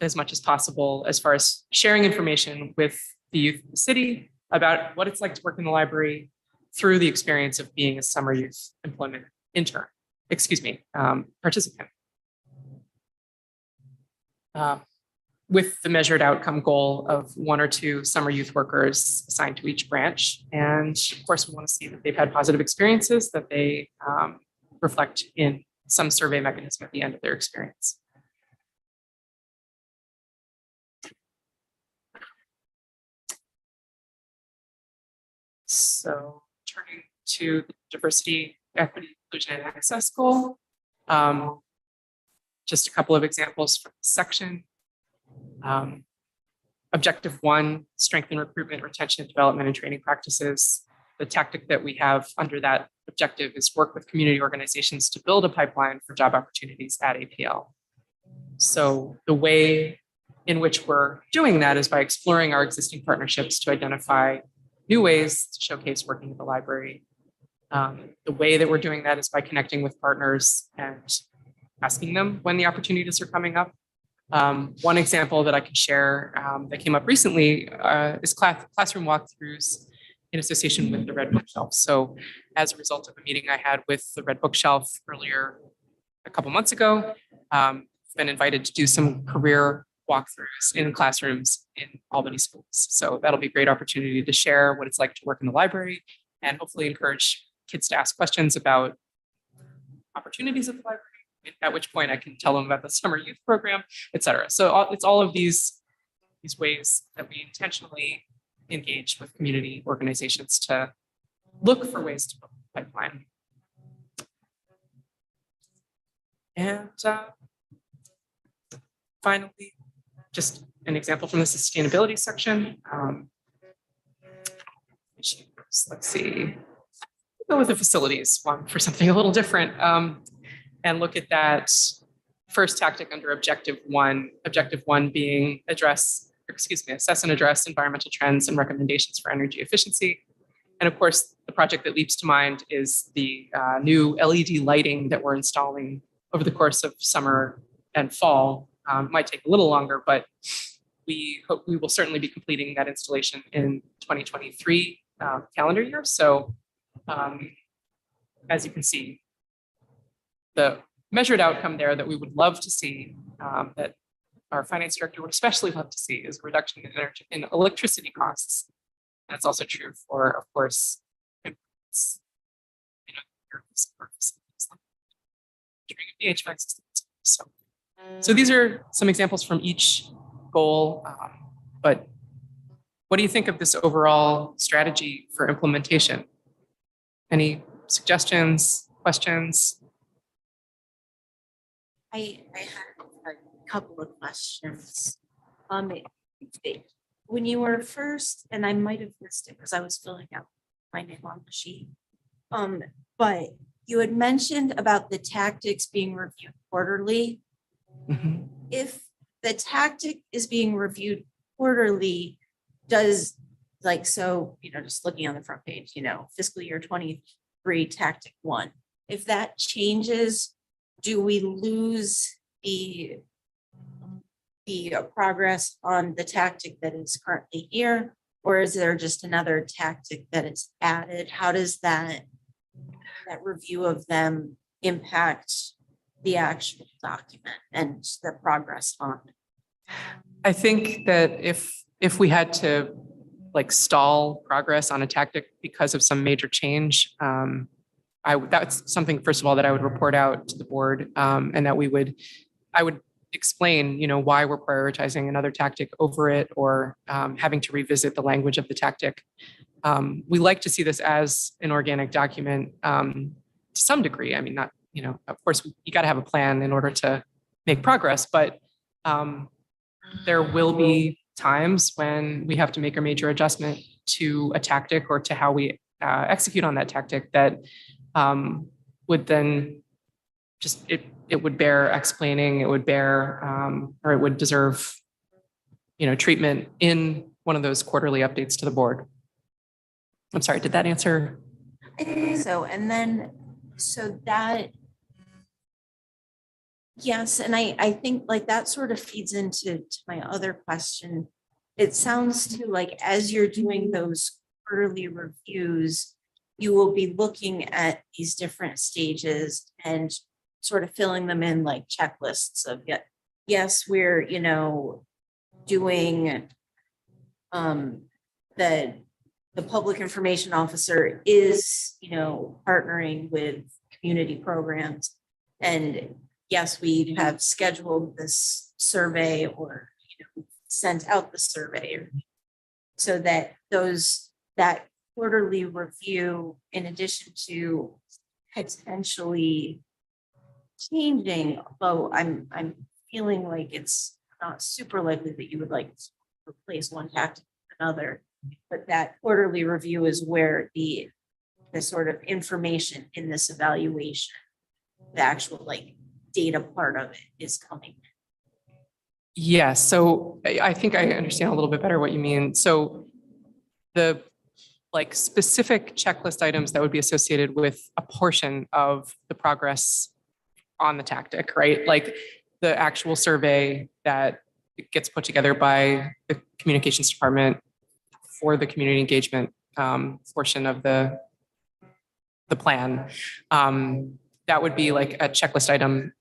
as much as possible, as far as sharing information with the youth of the city about what it's like to work in the library through the experience of being a summer youth employment participant. With the measured outcome goal of 1 or 2 summer youth workers assigned to each branch. And of course, we want to see that they've had positive experiences, that they reflect in some survey mechanism at the end of their experience. So turning to the diversity, equity, inclusion, and access goal. Just a couple of examples from this section. Objective 1, strengthen recruitment, retention, development, and training practices. The tactic that we have under that objective is work with community organizations to build a pipeline for job opportunities at APL. So the way in which we're doing that is by exploring our existing partnerships to identify new ways to showcase working at the library. The way that we're doing that is by connecting with partners and asking them when the opportunities are coming up. One example that I can share that came up recently is classroom walkthroughs in association with the Red Bookshelf. So as a result of a meeting I had with the Red Bookshelf earlier a couple months ago, I've been invited to do some career walkthroughs in classrooms in Albany schools. So that'll be a great opportunity to share what it's like to work in the library and hopefully encourage kids to ask questions about opportunities at the library, at which point I can tell them about the summer youth program, et cetera. So it's all of these ways that we intentionally engage with community organizations to look for ways to build a pipeline. And finally, just an example from the sustainability section. Let's see, go with the facilities one for something a little different. And look at that first tactic under objective 1, objective 1 being assess and address environmental trends and recommendations for energy efficiency. And of course, the project that leaps to mind is the new LED lighting that we're installing over the course of summer and fall. Might take a little longer, but we hope we will certainly be completing that installation in 2023 calendar year. So as you can see, the measured outcome there that we would love to see, that our finance director would especially love to see, is a reduction in electricity costs. That's also true for, of course, HVAC systems. So these are some examples from each goal. But what do you think of this overall strategy for implementation? Any suggestions, questions? I had a couple of questions. When you were first, and I might have missed it because I was filling out my name on the sheet. But you had mentioned about the tactics being reviewed quarterly. Mhm. If the tactic is being reviewed quarterly, does like, so, just looking on the front page, fiscal year 23 tactic 1, if that changes, do we lose the progress on the tactic that is currently here? Or is there just another tactic that is added? How does that review of them impact the actual document and the progress on it? I think that if we had to like stall progress on a tactic because of some major change, that's something, first of all, that I would report out to the board, and that I would explain, why we're prioritizing another tactic over it, or having to revisit the language of the tactic. We like to see this as an organic document, to some degree. I mean, not, of course, you got to have a plan in order to make progress, but there will be times when we have to make a major adjustment to a tactic or to how we execute on that tactic that would then just, it would bear explaining, it would bear, or it would deserve, treatment in one of those quarterly updates to the board. I'm sorry, did that answer? I think so. And then, yes, and I think like that sort of feeds into my other question. It sounds to like, as you're doing those quarterly reviews, you will be looking at these different stages and sort of filling them in like checklists of, yes, we're, doing the public information officer is, partnering with community programs. And yes, we have scheduled this survey or, sent out the survey, so that that quarterly review, in addition to potentially changing, although I'm feeling like it's not super likely that you would like to replace one tactic with another, but that quarterly review is where the sort of information in this evaluation, the actual like data part of it is coming. Yes, so I think I understand a little bit better what you mean. So the like specific checklist items that would be associated with a portion of the progress on the tactic, right? Like the actual survey that gets put together by the communications department for the community engagement portion of the plan. That would be like a checklist item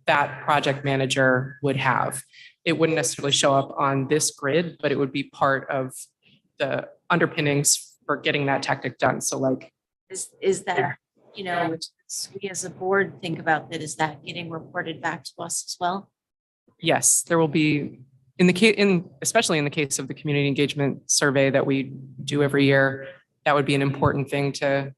that project manager would have. It wouldn't necessarily show up on this grid, but it would be part of the underpinnings for getting that tactic done. So like, is that, we as a board think about that, is that getting reported back to us as well? yes, there will be especially in the case of the community engagement survey that we do every year, that would be an important thing to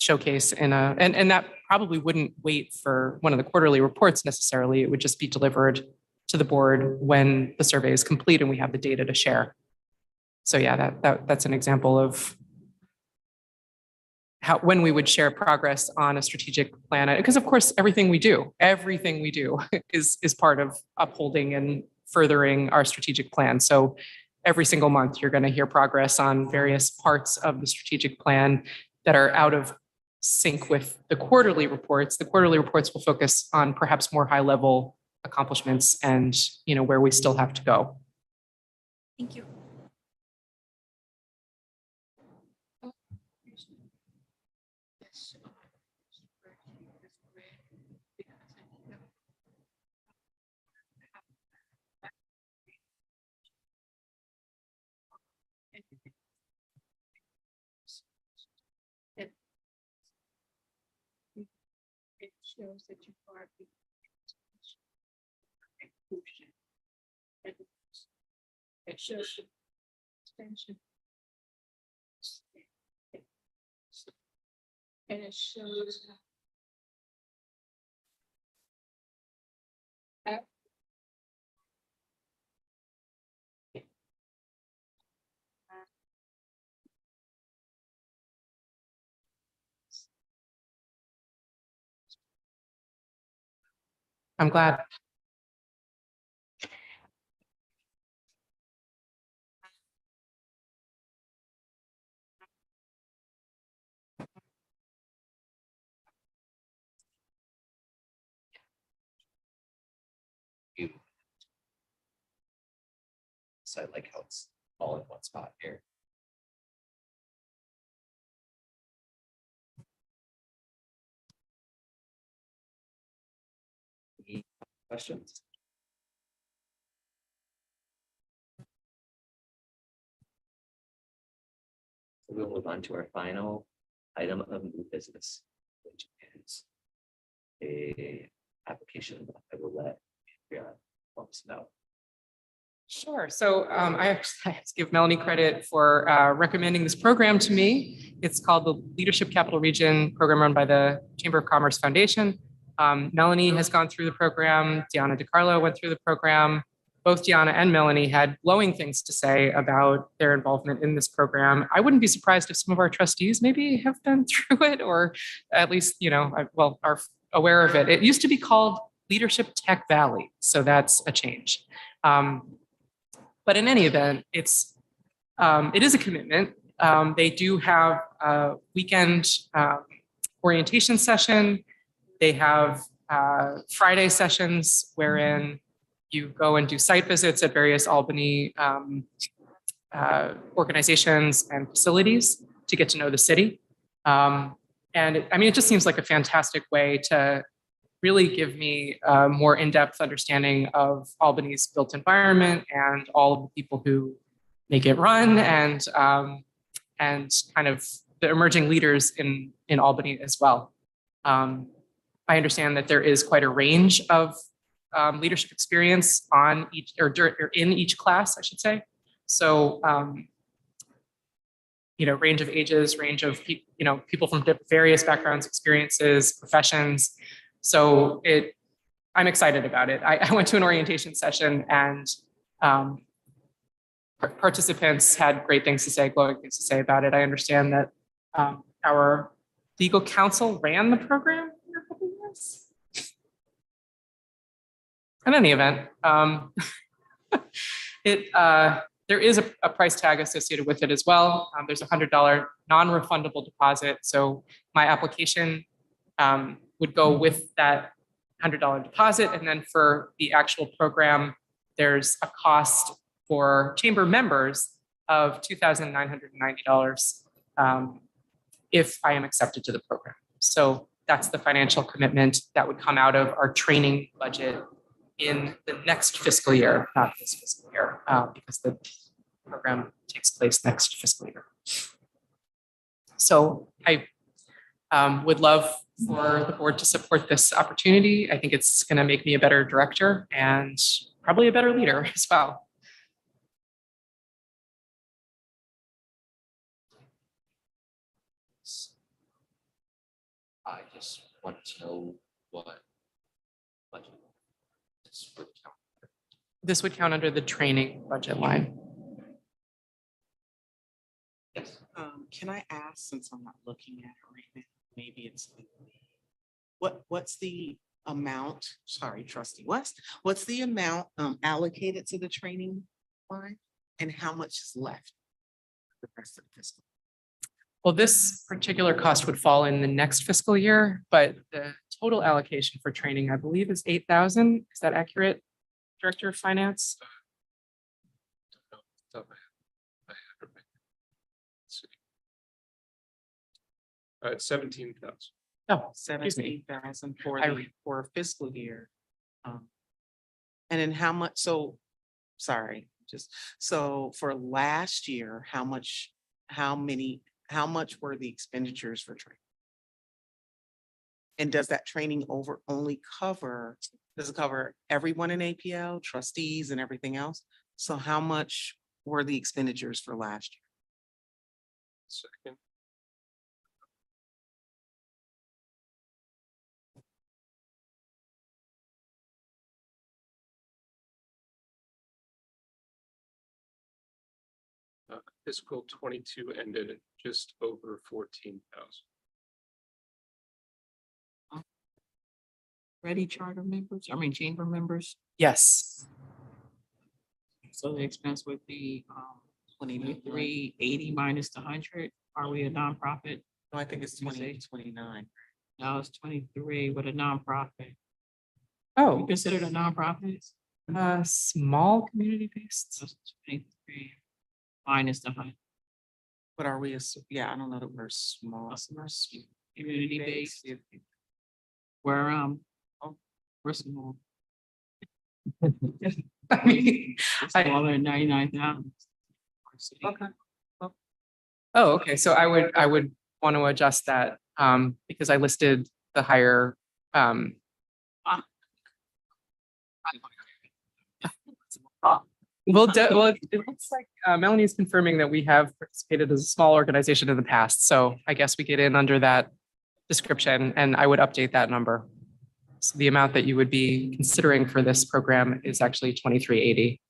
showcase and that probably wouldn't wait for one of the quarterly reports necessarily. It would just be delivered to the board when the survey is complete and we have the data to share. So yeah, that's an example of when we would share progress on a strategic plan, because of course everything we do is part of upholding and furthering our strategic plan. So every single month you're going to hear progress on various parts of the strategic plan that are out of sync with the quarterly reports. The quarterly reports will focus on perhaps more high level accomplishments and where we still have to go. Thank you. It shows that you are it shows the extension. And it shows I'm glad. You. So I like how it's all in one spot here. Any questions? We'll move on to our final item of new business, which is a application that I will let Andrea help us know. Sure. So I actually have to give Melanie credit for recommending this program to me. It's called the Leadership Capital Region program run by the Chamber of Commerce Foundation. Melanie has gone through the program. Deanna DiCarlo went through the program. Both Deanna and Melanie had glowing things to say about their involvement in this program. I wouldn't be surprised if some of our trustees maybe have been through it, or at least, are aware of it. It used to be called Leadership Tech Valley, so that's a change. But in any event, it is a commitment. They do have a weekend orientation session. They have Friday sessions wherein you go and do site visits at various Albany organizations and facilities to get to know the city. It just seems like a fantastic way to really give me a more in-depth understanding of Albany's built environment and all of the people who make it run, and kind of the emerging leaders in Albany as well. I understand that there is quite a range of leadership experience on each or in each class, I should say. So, range of ages, range of people from various backgrounds, experiences, professions. So I'm excited about it. I went to an orientation session, and participants had great things to say, glowing things to say about it. I understand that our legal counsel ran the program for a couple of years. In any event, there is a price tag associated with it as well. There's a $100 non-refundable deposit. So my application would go with that $100 deposit. And then for the actual program, there's a cost for chamber members of $2,990 if I am accepted to the program. So that's the financial commitment that would come out of our training budget in the next fiscal year, not this fiscal year, because the program takes place next fiscal year. So I would love for the board to support this opportunity. I think it's going to make me a better director and probably a better leader as well. I just want to know what budget this would count. This would count under the training budget line. Yes. Can I ask, since I'm not looking at it right now, maybe it's what's the amount, sorry, trustee West, what's the amount allocated to the training line, and how much is left the rest of the fiscal? Well, this particular cost would fall in the next fiscal year, but the total allocation for training, I believe, is 8,000. Is that accurate, Director of Finance? 17,000. Oh, excuse me. 17,000 I- for a fiscal year. And then how much, so for last year, how much were the expenditures for training? And does that training does it cover everyone in APL, trustees and everything else? So how much were the expenditures for last year? Second. Fiscal 22 ended at just over 14,000. Ready charter members, I mean chamber members, Yes. so the expense would be 2380 minus the 100. Are we a nonprofit? No, I think it's You say? 29. No, it's 23 with a nonprofit. You Oh, considered a nonprofit? small community based. So it's 23 minus the 100. But are we, yeah, I don't know that we're small. Community based. Where we're small. I mean, It's smaller than 99,000. Okay. oh, okay. So I would want to adjust that because I listed the higher well, it looks like Melanie is confirming that we have participated as a small organization in the past. So I guess we get in under that description and I would update that number. So the amount that you would be considering for this program is actually 2380.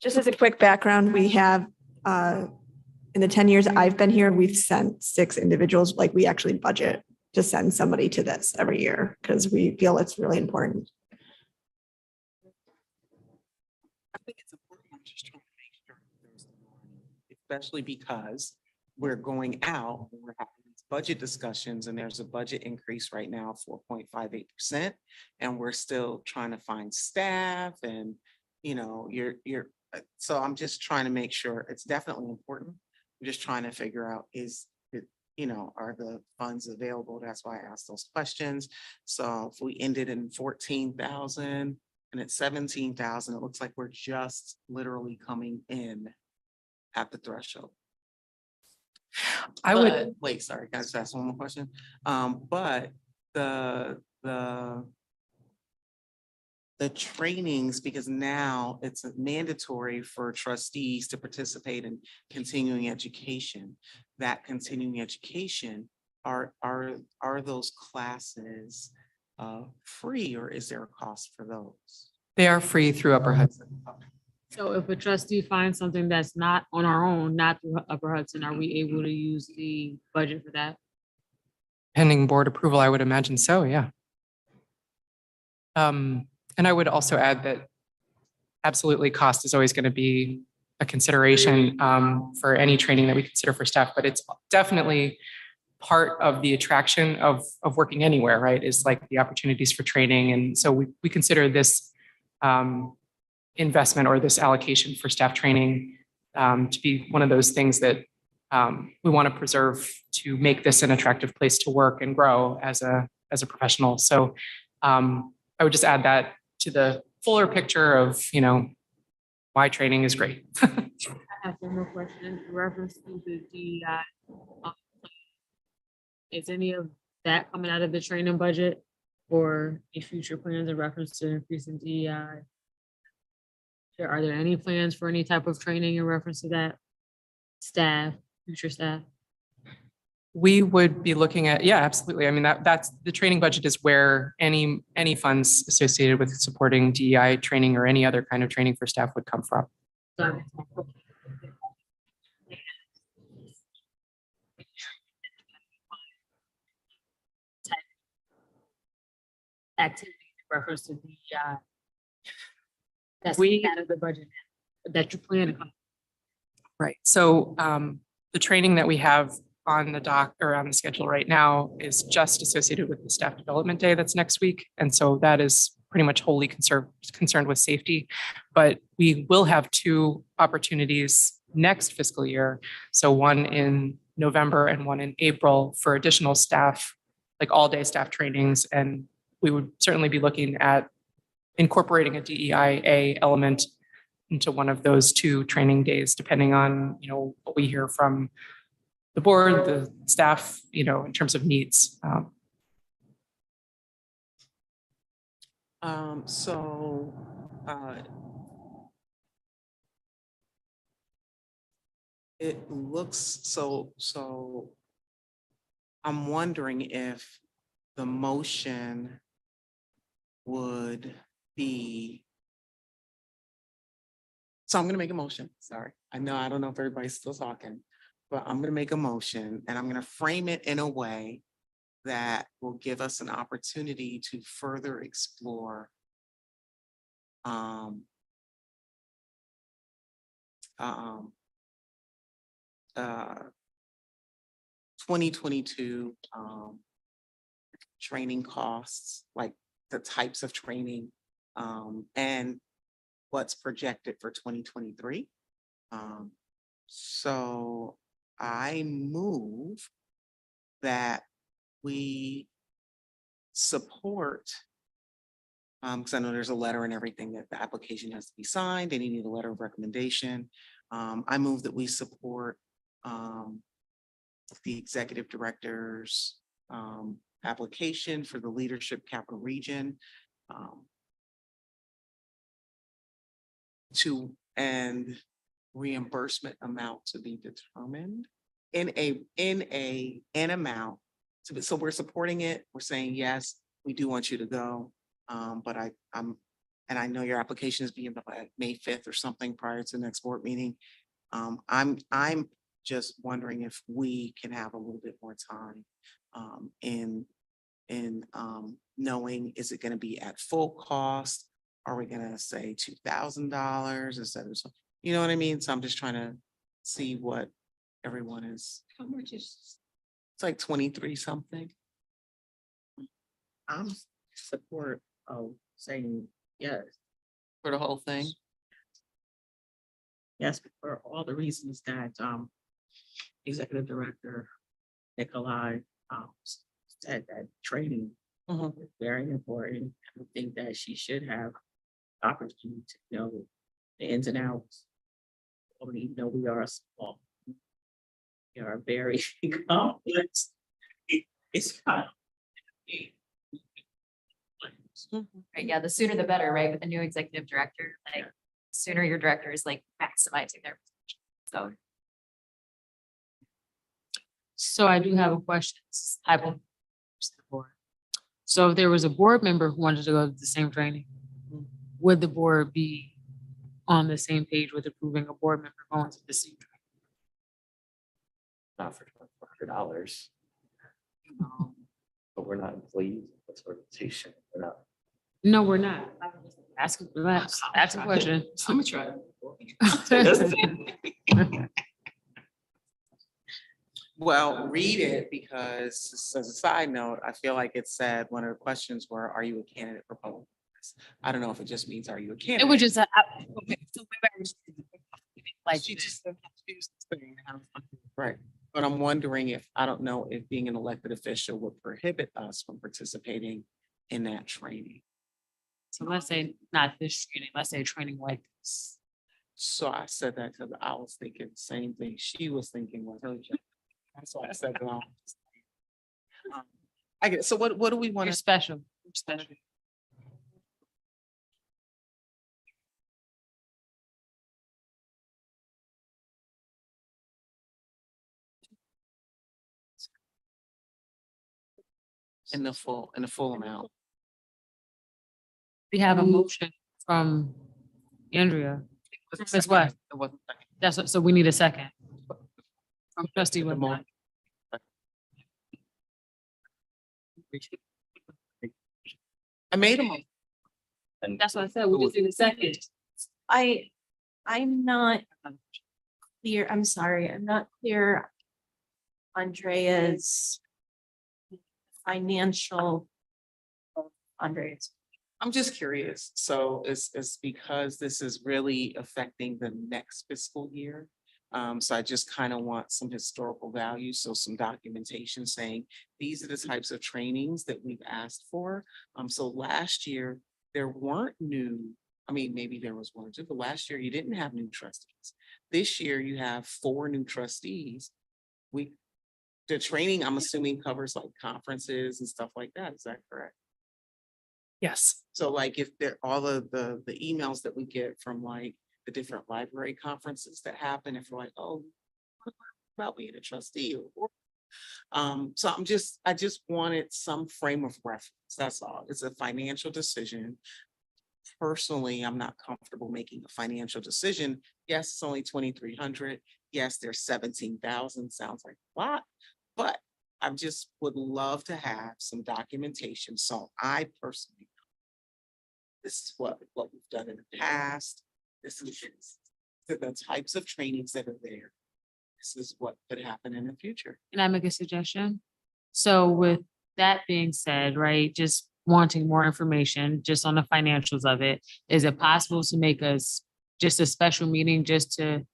Just as a quick background, we have, in the 10 years I've been here, we've sent 6 individuals, like we actually budget to send somebody to this every year because we feel it's really important. I think it's important. I'm just trying to make sure there's the learning, especially because we're going out, and we're having these budget discussions, and there's a budget increase right now, 4.58%. And we're still trying to find staff and, you know, so I'm just trying to make sure it's definitely important. I'm just trying to figure out is it, you know, are the funds available? That's why I asked those questions. So if we ended in 14,000 and it's 17,000, it looks like we're just literally coming in at the threshold. I would Wait, sorry, can I just ask one more question? But the trainings, because now it's mandatory for trustees to participate in continuing education. That continuing education, are those classes free, or is there a cost for those? They are free through Upper Hudson. So if a trustee finds something that's not on our own, not through Upper Hudson, are we able to use the budget for that? Pending board approval, I would imagine so, yeah. And I would also add that absolutely cost is always going to be a consideration for any training that we consider for staff, but it's definitely part of the attraction of working anywhere, right? Is like the opportunities for training. And so we consider this investment or this allocation for staff training to be one of those things that we want to preserve to make this an attractive place to work and grow as a professional. So I would just add that to the fuller picture of, you know, why training is great. I have one more question in reference to the DEI. Is any of that coming out of the training budget or any future plans in reference to increasing DEI? Are there any plans for any type of training in reference to that? Staff, future staff? We would be looking at, yeah, absolutely. I mean, that's the training budget is where any funds associated with supporting DEI training or any other kind of training for staff would come from. Activity in reference to DEI. That's We- out of the budget that you plan to come. Right. So the training that we have on the dock or on the schedule right now is just associated with the staff development day that's next week. And so that is pretty much wholly concerned with safety. But we will have 2 opportunities next fiscal year. So one in November and one in April for additional staff, like all-day staff trainings. And we would certainly be looking at incorporating a DEIA element into one of those 2 training days, depending on, you know, what we hear from the board, the staff, you know, in terms of needs. It looks so I'm wondering if the motion would be. So I'm gonna make a motion, sorry. I don't know if everybody's still talking, but I'm gonna make a motion and I'm gonna frame it in a way that will give us an opportunity to further explore um, uh, 2022 training costs, like the types of training, and what's projected for 2023. So I move that we support, because I know there's a letter and everything that the application has to be signed and you need a letter of recommendation. I move that we support the executive director's application for the Leadership Capital Region and reimbursement amount to be determined in an amount. So we're supporting it. We're saying, yes, we do want you to go. But and I know your application is being by May 5th or something prior to the next board meeting. I'm just wondering if we can have a little bit more time in knowing, is it going to be at full cost? Are we going to say $2,000 instead of, you know what I mean? So I'm just trying to see what everyone is. How much is? It's like 23 something. I'm support of saying yes. For the whole thing? Yes, for all the reasons that Executive Director Nikolai said, that training is very important. I think that she should have opportunity to know the ins and outs. Even though we are small, we are very complex. It's kind of. Right, yeah, the sooner the better, right? With the new executive director, like sooner your director is like maximizing their potential. So So I do have a question. I will. So if there was a board member who wanted to go to the same training, would the board be on the same page with approving a board member going to the same training? Not for $400. But we're not employees of this organization. We're not. No, we're not. Ask a question. I'm gonna try. Well, read it because as a side note, I feel like it said one of the questions were, are you a candidate for public office? I don't know if it just means, are you a candidate? It was just, Like, she just right. But I'm wondering if, I don't know if being an elected official would prohibit us from participating in that training. so let's say not this training, let's say training like this. So I said that because I was thinking the same thing she was thinking was her job. That's why I said that. I get, so what do we want You're to? special. You're special. In the full amount. We have a motion from Andrea. That's what? It wasn't second. That's what, so we need a second. From trustee The Whitmore. mo- I made a motion. That's what I said. We just need a second. I'm not clear, I'm sorry, I'm not clear. Andrea's financial. Andrea's. I'm just curious. So it's because this is really affecting the next fiscal year. So I just kind of want some historical value, so some documentation saying these are the types of trainings that we've asked for. So last year, there weren't new, I mean, maybe there was one or two, but last year you didn't have new trustees. This year you have 4 new trustees. The training, I'm assuming, covers like conferences and stuff like that. Is that correct? Yes. So like if there, all of the emails that we get from like the different library conferences that happen, if we're like, oh, what about being a trustee? So I just wanted some frame of reference. That's all. It's a financial decision. Personally, I'm not comfortable making a financial decision. Yes, it's only 2,300. yes, there's 17,000, sounds like a lot, but I just would love to have some documentation, so I personally know this is what we've done in the past, this is the types of trainings that are there. This is what could happen in the future. Can I make a suggestion? So with that being said, right, just wanting more information just on the financials of it, is it possible to make us just a special meeting just to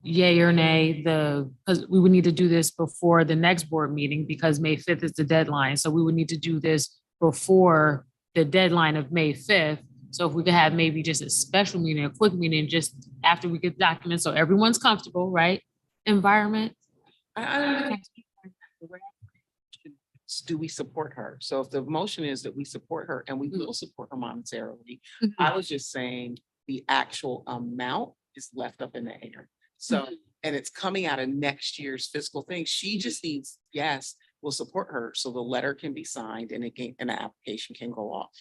yay or nay because we would need to do this before the next board meeting because May 5th is the deadline. So we would need to do this before the deadline of May 5th. So if we could have maybe just a special meeting, a quick meeting, just after we get documents, so everyone's comfortable, right? Environment. Do we support her? So if the motion is that we support her and we will support her monetarily, Mhm. I was just saying the actual amount is left up in the air. So, and it's coming out of next year's fiscal thing. She just needs, yes, we'll support her. So the letter can be signed and and the application can go off.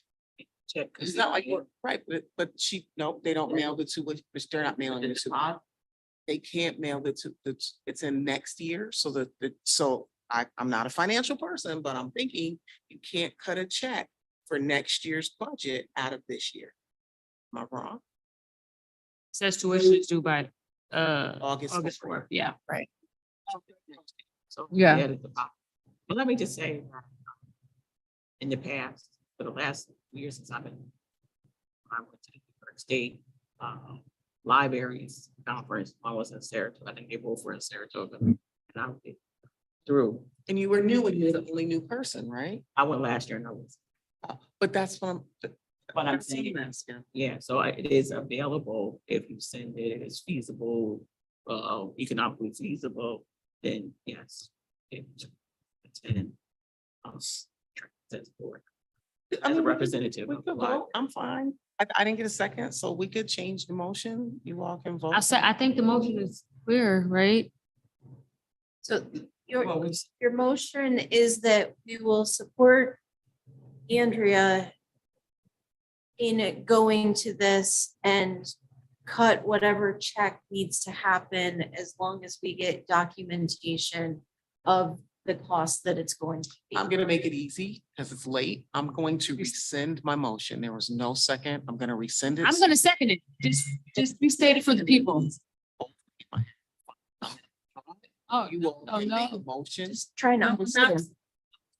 It's not like, right, but nope, they don't mail the two, which they're not mailing the two. They can't mail the two, it's in next year. So I'm not a financial person, but I'm thinking you can't cut a check for next year's budget out of this year. Am I wrong? Says tuition is due by August August 4th. Yeah. Right. So. Yeah. But let me just say, in the past, for the last year since I went to the New York State Libraries Conference, I was in Saratoga, I think they both were in Saratoga, and I went through. And you were new and you're the only new person, right? I went last year and I was. But that's what I'm saying. Yeah, so it is available if you send it, if it's feasible, economically feasible, then yes. And as a representative. We of the could library. vote. I'm fine. I didn't get a second, so we could change the motion. You all can vote. I think the motion is clear, right? So your motion is that we will support Andrea in it going to this and cut whatever check needs to happen as long as we get documentation of the cost that it's going to be. I'm gonna make it easy because it's late. I'm going to rescind my motion. There was no second. I'm gonna rescind it. I'm gonna second it. Just restate it for the people. Oh, You will oh, no. make a motion. Just trying to.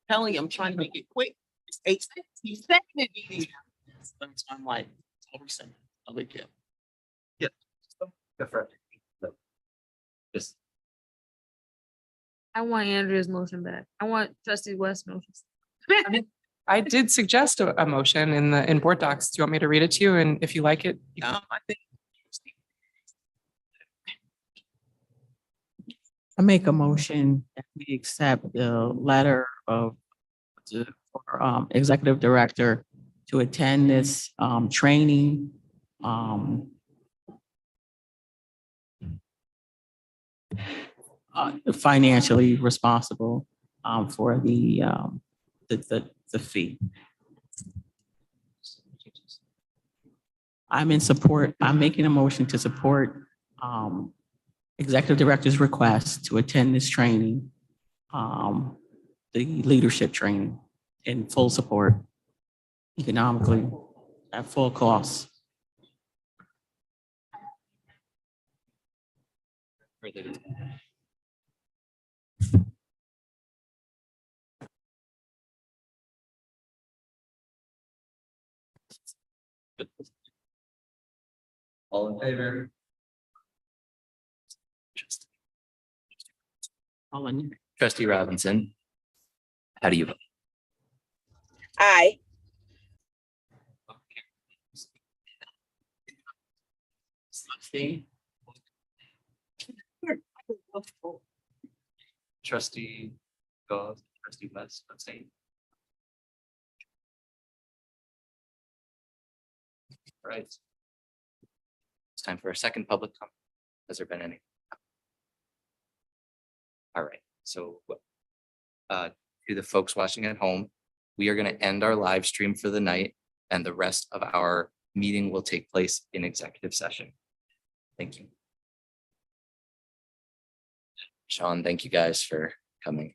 Telling you, I'm trying to make it quick. It's 8:16. I'm like, I'll rescind. I'll make it. Just I want Andrea's motion back. I want trustee West's motion. I did suggest a motion in board docs. Do you want me to read it to you? And if you like it, you can- I think I make a motion that we accept the letter of for executive director to attend this training. Financially responsible for the fee. I'm in support. I'm making a motion to support executive director's request to attend this training, the leadership training, in full support, economically, at full cost. further. All in favor? All in. Trustee Robinson. How do you vote? Aye. Trustee Goff, trustee West, abstain. All right. It's time for a second public comment. Has there been any? All right, so to the folks watching at home, we are going to end our live stream for the night, and the rest of our meeting will take place in executive session. Thank you. Sean, thank you guys for coming.